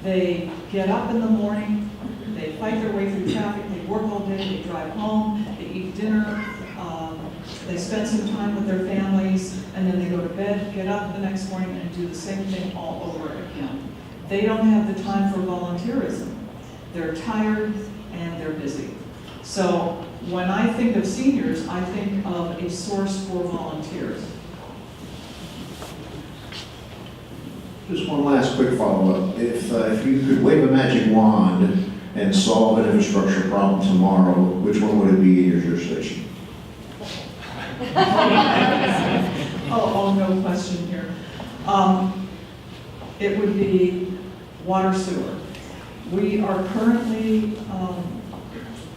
They get up in the morning, they fight their way through traffic, they work all day, they drive home, they eat dinner, they spend some time with their families, and then they go to bed, get up the next morning, and do the same thing all over again. They don't have the time for volunteerism. They're tired and they're busy. So when I think of seniors, I think of a source for volunteers. Just one last quick follow-up. If you could wave a magic wand and solve an infrastructure problem tomorrow, which one would it be in your jurisdiction? Oh, no question here. It would be water sewer. We are currently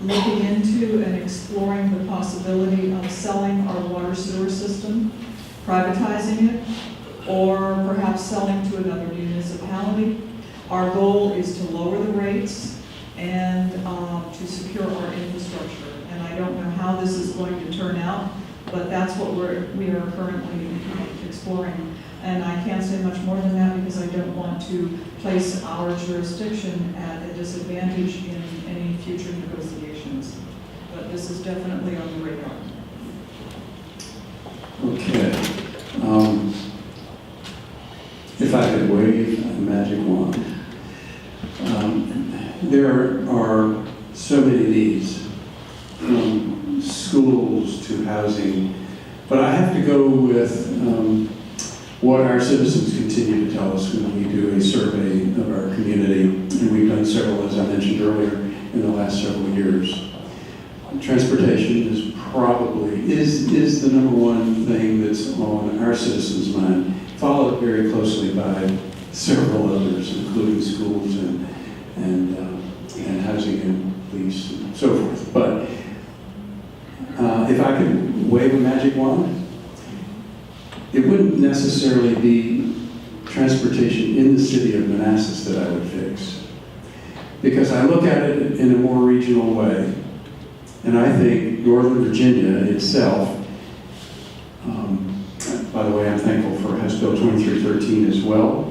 looking into and exploring the possibility of selling our water sewer system, privatizing it, or perhaps selling to another municipality. Our goal is to lower the rates and to secure our infrastructure. And I don't know how this is going to turn out, but that's what we are currently exploring. And I can't say much more than that because I don't want to place our jurisdiction at a disadvantage in any future negotiations. But this is definitely on the radar. Okay. If I could wave a magic wand. There are so many needs, from schools to housing, but I have to go with what our citizens continue to tell us when we do a survey of our community, and we've done several, as I mentioned earlier, in the last several years. Transportation is probably, is the number one thing that's on our citizens' mind, followed very closely by several others, including schools and housing and police and so forth. But if I could wave a magic wand, it wouldn't necessarily be transportation in the city of Manassas that I would fix. Because I look at it in a more regional way, and I think Northern Virginia itself, by the way, I'm thankful for House Bill 2313 as well,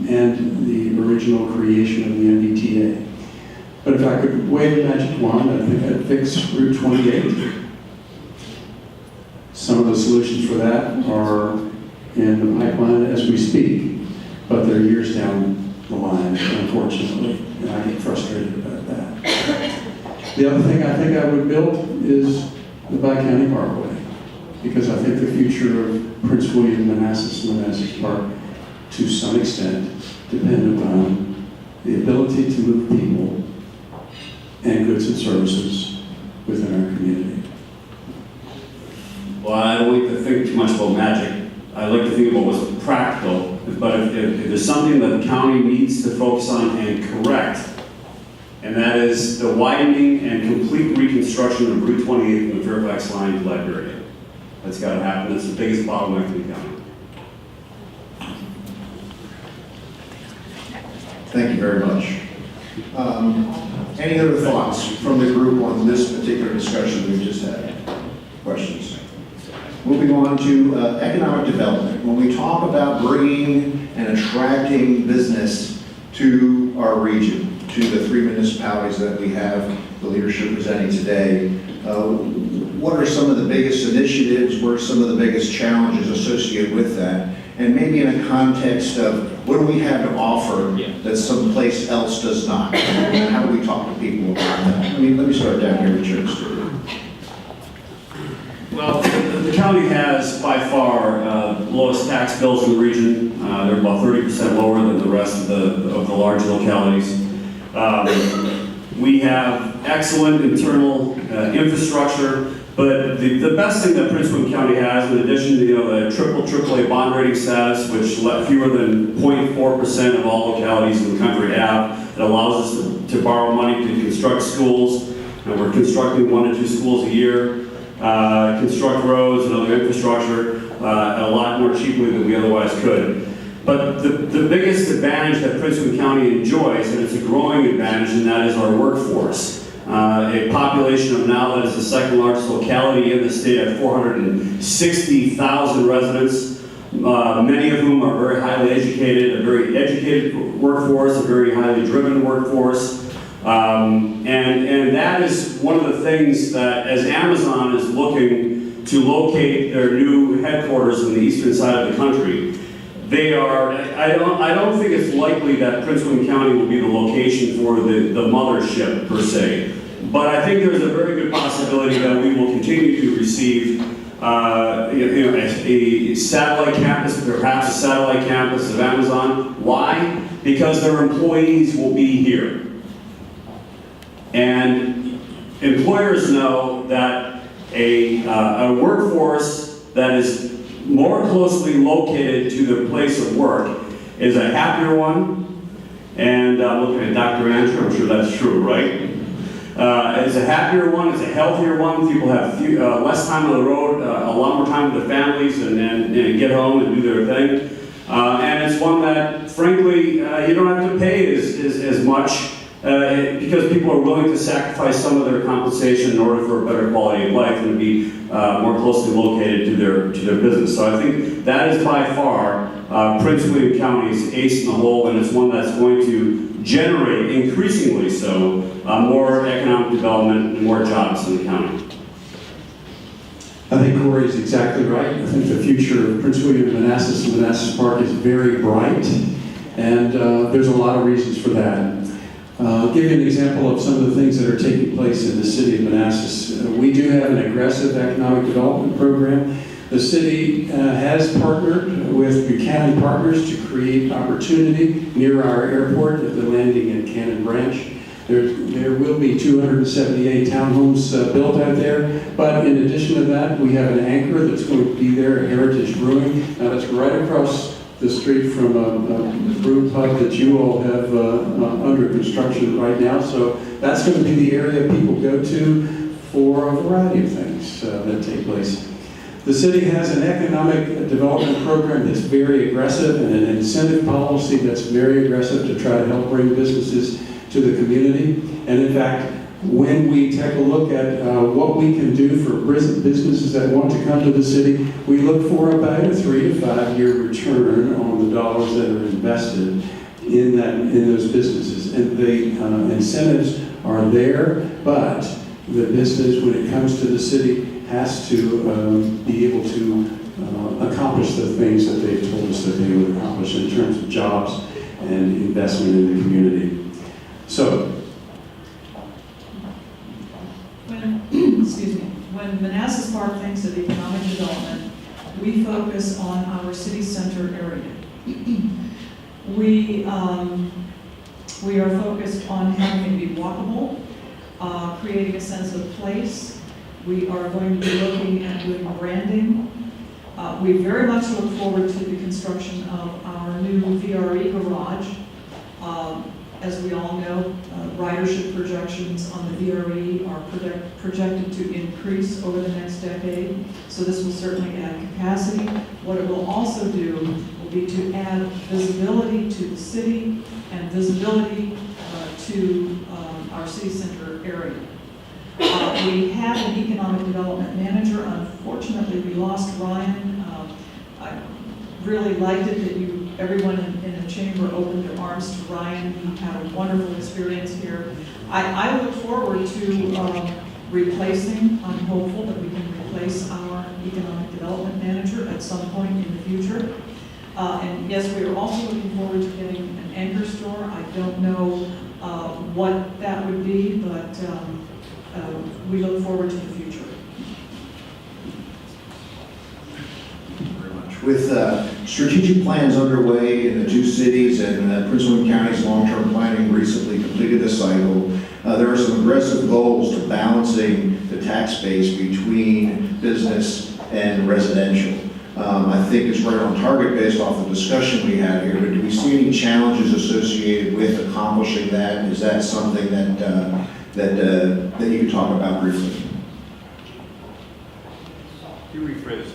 and the original creation of the MBTA. But if I could wave a magic wand, I think I'd fix Route 28. Some of the solutions for that are in the pipeline as we speak, but they're years down the line, unfortunately, and I get frustrated about that. The other thing I think I would build is the Bi-County Parkway, because I think the future of Prince William, Manassas, and Manassas Park, to some extent, depend upon the ability to move people and goods and services within our community. Well, I don't like to think too much about magic. I like to think about what's practical. But if there's something that the county needs to focus on and correct, and that is the widening and complete reconstruction of Route 28 from the Fairfax line to Liberia. That's got to happen. That's the biggest bottleneck in the county. Thank you very much. Any other thoughts from the group on this particular discussion we've just had? Questions? Moving on to economic development. When we talk about bringing and attracting business to our region, to the 3 municipalities that we have the leadership presenting today, what are some of the biggest initiatives, what are some of the biggest challenges associated with that? And maybe in a context of what do we have to offer that someplace else does not? And how do we talk to people about that? Let me start down here with Stewart. Well, the county has by far the lowest tax bills in the region. They're about 30% lower than the rest of the large localities. We have excellent internal infrastructure, but the best thing that Prince William County has, in addition to the AAA bond rating status, which fewer than 0.4% of all localities in the country have, it allows us to borrow money to construct schools, and we're constructing 1 to 2 schools a year. Construct roads and other infrastructure a lot more cheaply than we otherwise could. But the biggest advantage that Prince William County enjoys, and it's a growing advantage, and that is our workforce. A population of now that is the second largest locality in the state at 460,000 residents, many of whom are very highly educated, a very educated workforce, a very highly driven workforce. And that is one of the things that, as Amazon is looking to locate their new headquarters in the eastern side of the country, they are, I don't think it's likely that Prince William County will be the location for the mothership per se. But I think there's a very good possibility that we will continue to receive a satellite campus, perhaps a satellite campus of Amazon. Why? Because their employees will be here. And employers know that a workforce that is more closely located to their place of work is a happier one. And looking at Dr. Andrew, I'm sure that's true, right? It's a happier one, it's a healthier one. People have less time on the road, a lot more time with their families, and get home and do their thing. And it's one that, frankly, you don't have to pay as much because people are willing to sacrifice some of their compensation in order for a better quality of life and to be more closely located to their business. So I think that is by far Prince William County's ace in the hole, and it's one that's going to generate, increasingly so, more economic development and more jobs in the county. I think Corey is exactly right. I think the future of Prince William Manassas and Manassas Park is very bright, and there's a lot of reasons for that. I'll give you an example of some of the things that are taking place in the city of Manassas. We do have an aggressive economic development program. The city has partnered with Buchanan Partners to create opportunity near our airport at the landing in Cannon Branch. There will be 278 townhomes built out there, but in addition to that, we have an anchor that's going to be there, Heritage Brewing. Now that's right across the street from a brew pub that you all have under construction right now. So that's going to be the area people go to for a variety of things that take place. The city has an economic development program that's very aggressive and an incentive policy that's very aggressive to try to help bring businesses to the community. And in fact, when we take a look at what we can do for businesses that want to come to the city, we look for about a 3 to 5 year return on the dollars that are invested in those businesses. And the incentives are there, but the business, when it comes to the city, has to be able to accomplish the things that they've told us that they would accomplish in terms of jobs and investment in the community. So, when Manassas Park thinks of economic development, we focus on our city center area. We are focused on having it be walkable, creating a sense of place. We are going to be looking at doing branding. We very much look forward to the construction of our new VRE garage. As we all know, ridership projections on the VRE are projected to increase over the next decade, so this will certainly add capacity. What it will also do will be to add visibility to the city and visibility to our city center area. We had an economic development manager. Unfortunately, we lost Ryan. I really liked it that everyone in the chamber opened their arms to Ryan. He had a wonderful experience here. I look forward to replacing, I'm hopeful that we can replace our economic development manager at some point in the future. And yes, we are also looking forward to getting an anchor store. I don't know what that would be, but we look forward to the future. With strategic plans underway in the two cities and Prince William County's long-term planning recently completed this cycle, there are some aggressive goals to balancing the tax base between business and residential. I think it's right on target based off the discussion we had here, but do we see any challenges associated with accomplishing that? Is that something that you could talk about briefly? You rephrase it.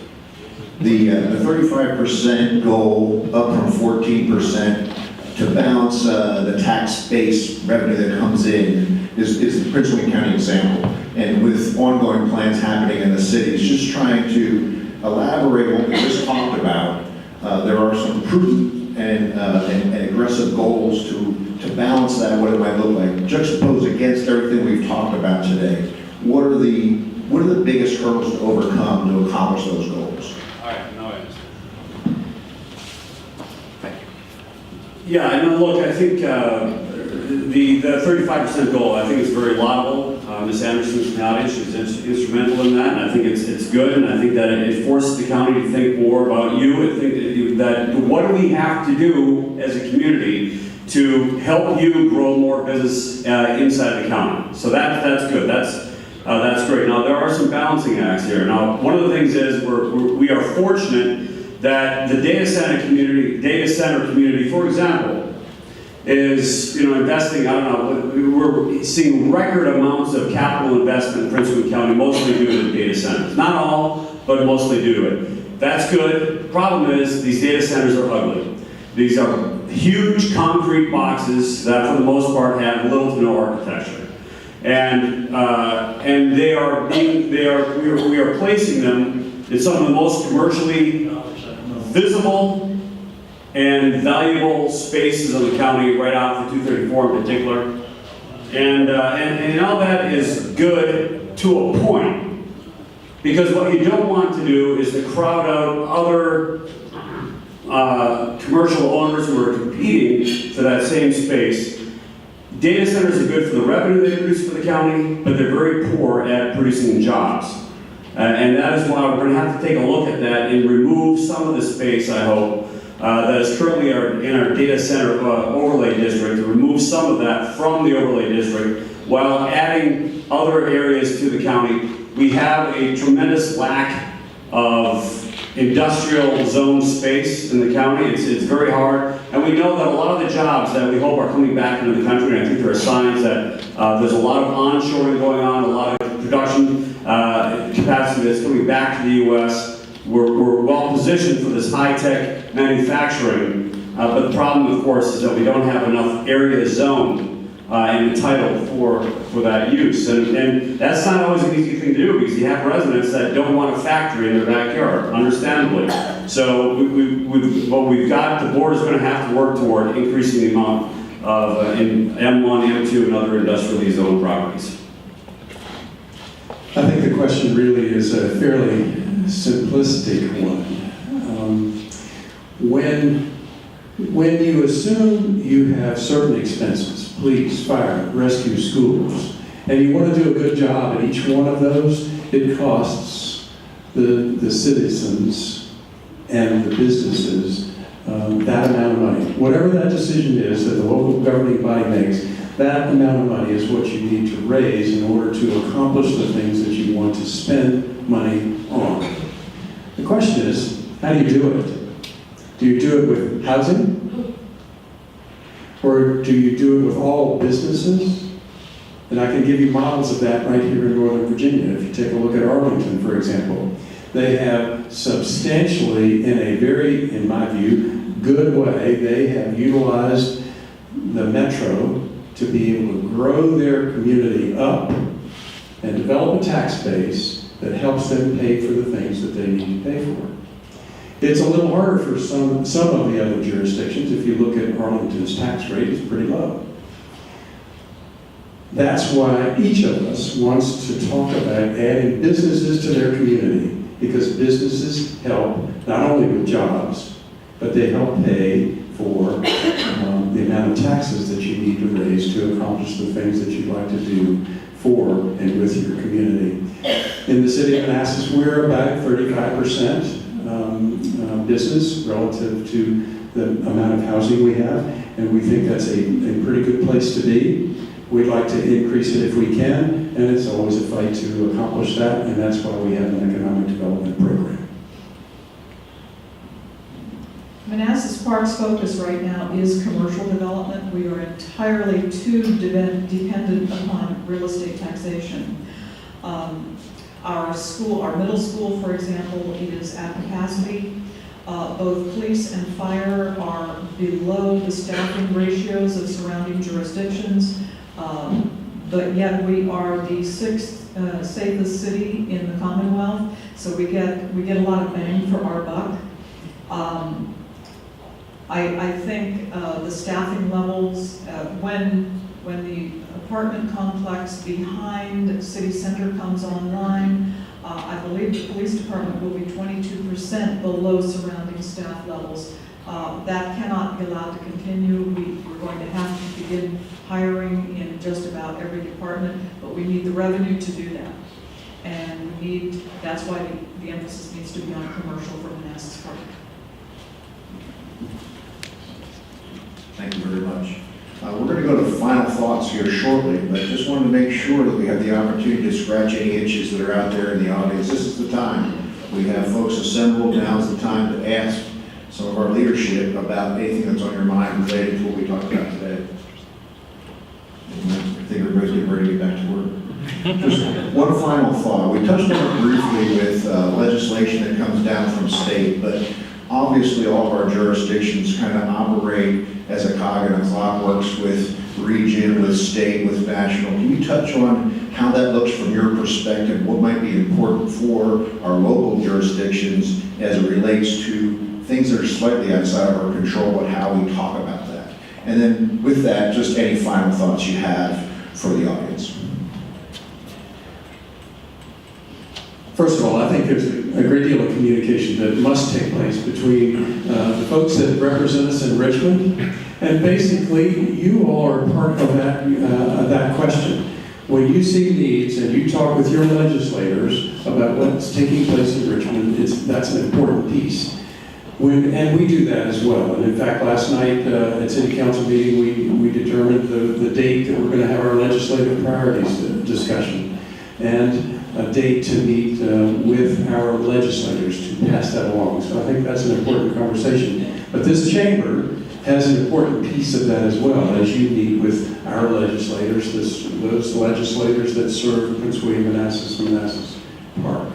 The 35% goal, up from 14%, to balance the tax base revenue that comes in is the Prince William County example. And with ongoing plans happening in the city, it's just trying to elaborate what we just talked about. There are some prudent and aggressive goals to balance that, what it might look like, juxtaposed against everything we've talked about today. What are the biggest hurdles to overcome to accomplish those goals? All right, now I understand. Thank you. Yeah, and look, I think the 35% goal, I think is very laudable. Ms. Anderson's in the audience, she's instrumental in that, and I think it's good, and I think that it forces the county to think more about you. I think that what do we have to do as a community to help you grow more business inside the county? So that's good. That's great. Now, there are some balancing acts here. Now, one of the things is we are fortunate that the data center community, for example, is investing, I don't know, we're seeing record amounts of capital investment in Prince William County, mostly due to the data centers. Not all, but mostly due to it. That's good. Problem is, these data centers are ugly. These are huge concrete boxes that for the most part have little to no architecture. And we are placing them in some of the most commercially visible and valuable spaces of the county, right out for 234 in particular. And all that is good to a point, because what you don't want to do is to crowd out other commercial owners who are competing for that same space. Data centers are good for the revenue they produce for the county, but they're very poor at producing jobs. And that is why we're going to have to take a look at that and remove some of the space, I hope, that is currently in our data center overlay district, to remove some of that from the overlay district while adding other areas to the county. We have a tremendous lack of industrial zone space in the county. It's very hard. And we know that a lot of the jobs that we hope are coming back into the country, and I think there are signs that there's a lot of onshoring going on, a lot of production capacity that's coming back to the U.S. We're well positioned for this high-tech manufacturing, but the problem, of course, is that we don't have enough area zoned and entitled for that use. And that's not always an easy thing to do, because you have residents that don't want a factory in their backyard, understandably. So what we've got, the board is going to have to work toward increasing the amount of in M1, M2, and other industrially zoned properties. I think the question really is a fairly simplistic one. When you assume you have certain expenses, police, fire, rescue, schools, and you want to do a good job at each one of those, it costs the citizens and the businesses that amount of money. Whatever that decision is that the local governing body makes, that amount of money is what you need to raise in order to accomplish the things that you want to spend money on. The question is, how do you do it? Do you do it with housing? Or do you do it with all businesses? And I can give you models of that right here in Northern Virginia. If you take a look at Arlington, for example, they have substantially, in a very, in my view, good way, they have utilized the metro to be able to grow their community up and develop a tax base that helps them pay for the things that they need to pay for. It's a little harder for some of the other jurisdictions. If you look at Arlington's tax rate, it's pretty low. That's why each of us wants to talk about adding businesses to their community, because businesses help not only with jobs, but they help pay for the amount of taxes that you need to raise to accomplish the things that you'd like to do for and with your community. In the city of Manassas, we're about 35% business relative to the amount of housing we have, and we think that's a pretty good place to be. We'd like to increase it if we can, and it's always a fight to accomplish that, and that's why we have an economic development program. Manassas Park's focus right now is commercial development. We are entirely too dependent upon real estate taxation. Our middle school, for example, is at capacity. Both police and fire are below the staffing ratios of surrounding jurisdictions, but yet we are the 6th safest city in the Commonwealth, so we get a lot of bang for our buck. I think the staffing levels, when the apartment complex behind City Center comes online, I believe the police department will be 22% below surrounding staff levels. That cannot be allowed to continue. We're going to have to begin hiring in just about every department, but we need the revenue to do that. And that's why the emphasis needs to be on commercial for Manassas Park. Thank you very much. We're going to go to final thoughts here shortly, but just wanted to make sure that we have the opportunity to scratch any itches that are out there in the audience. This is the time. We have folks assembled. Now's the time to ask some of our leadership about anything that's on your mind related to what we talked about today. I think everybody's getting ready to get back to work. Just one final thought. We touched on it briefly with legislation. legislation that comes down from state, but obviously all of our jurisdictions kind of operate as a cog in a clock, works with region, with state, with national. Can you touch on how that looks from your perspective? What might be important for our local jurisdictions as it relates to things that are slightly outside of our control, but how we talk about that? And then with that, just any final thoughts you have for the audience. First of all, I think there's a great deal of communication that must take place between the folks that represent us in Richmond, and basically, you all are part of that question. When you see needs and you talk with your legislators about what's taking place in Richmond, that's an important piece. And we do that as well. And in fact, last night at City Council meeting, we determined the date that we're going to have our legislative priorities discussion, and a date to meet with our legislators to pass that along. So I think that's an important conversation. But this chamber has an important piece of that as well, as you meet with our legislators, those legislators that serve Prince William, Manassas Park.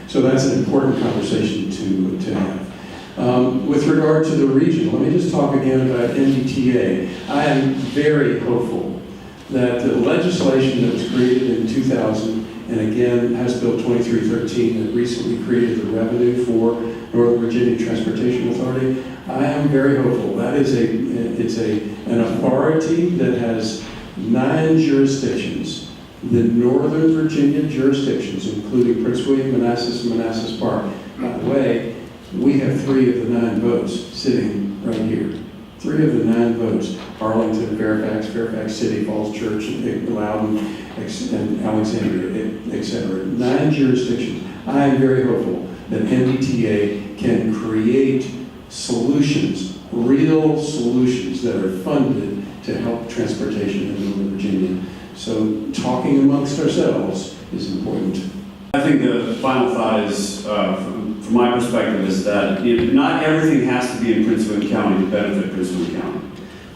So that's an important conversation to have. With regard to the region, let me just talk again about NDTA. I am very hopeful that the legislation that was created in 2000, and again, House Bill 2313 that recently created the revenue for Northern Virginia Transportation Authority, I am very hopeful. That is an authority that has 9 jurisdictions. The Northern Virginia jurisdictions, including Prince William, Manassas, and Manassas Park. By the way, we have 3 of the 9 votes sitting right here. 3 of the 9 votes: Arlington, Fairfax City, Falls Church, Loudon, and Alexandria, etc. 9 jurisdictions. I am very hopeful that NDTA can create solutions, real solutions that are funded to help transportation in Northern Virginia. So talking amongst ourselves is important. I think the final thought is, from my perspective, is that not everything has to be in Prince William County to benefit Prince William County.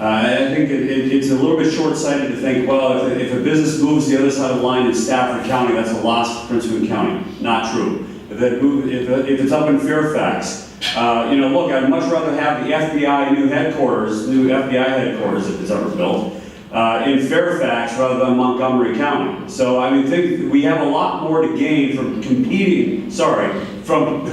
I think it's a little bit short-sighted to think, well, if a business moves the other side of the line in Stafford County, that's a loss to Prince William County. Not true. If it's up in Fairfax, look, I'd much rather have the FBI new FBI headquarters, if it's ever built, in Fairfax rather than Montgomery County. So I think we have a lot more to gain from from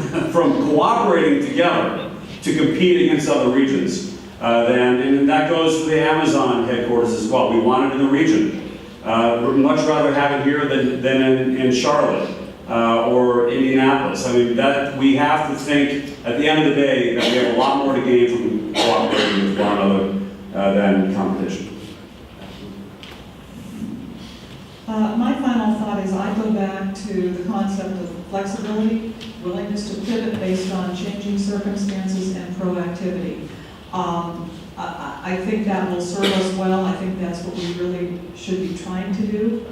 cooperating together to compete against other regions. And that goes for the Amazon headquarters as well. We want it in the region. We'd much rather have it here than in Charlotte or Indianapolis. That we have to think at the end of the day that we have a lot more to gain from cooperating with one another than competition. My final thought is I go back to the concept of flexibility, willingness to pivot based on changing circumstances, and proactivity. I think that will serve us well. I think that's what we really should be trying to do,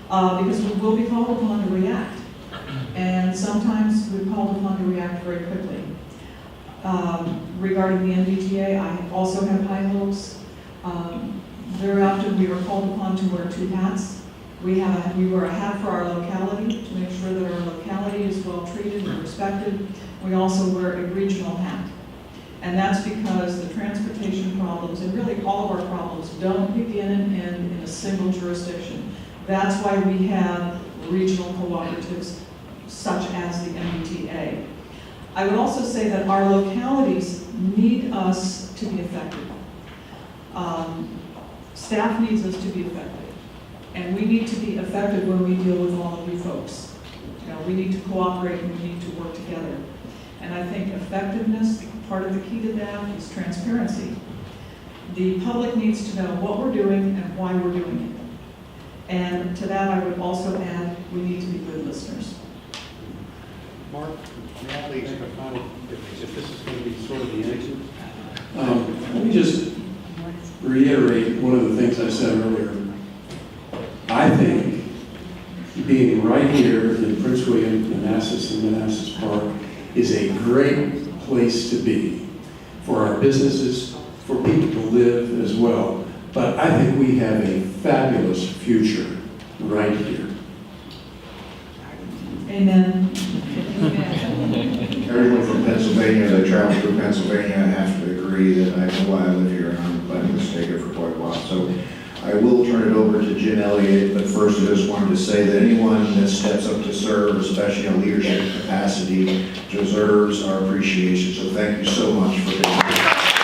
because we will be called upon to react. And sometimes we're called upon to react very quickly. Regarding the NDTA, I also have high hopes. Very often we are called upon to wear 2 hats. We wear a hat for our locality to make sure that our locality is well treated and respected. We also wear a regional hat. And that's because the transportation problems, and really all of our problems, don't begin and end in a single jurisdiction. That's why we have regional cooperatives such as the MBTA. I would also say that our localities need us to be effective. Staff needs us to be effective. And we need to be effective when we deal with all of you folks. We need to cooperate and we need to work together. And I think effectiveness, part of the key to that is transparency. The public needs to know what we're doing and why we're doing it. And to that I would also add, we need to be good listeners. Mark, may I please have a final, if this is going to be sort of the exit? Let me just reiterate one of the things I said earlier. I think being right here in Prince William, Manassas, and Manassas Park is a great place to be for our businesses, for people to live as well. But I think we have a fabulous future right here. Amen. Amen. Pennsylvania, as I travel through Pennsylvania, I have to agree that I know why I live here, and I'm planning to stay here for quite a while. So I will turn it over to Jim Elliott, but first I just wanted to say that anyone that steps up to serve, especially in a leadership capacity, deserves our appreciation. So thank you so much for being here.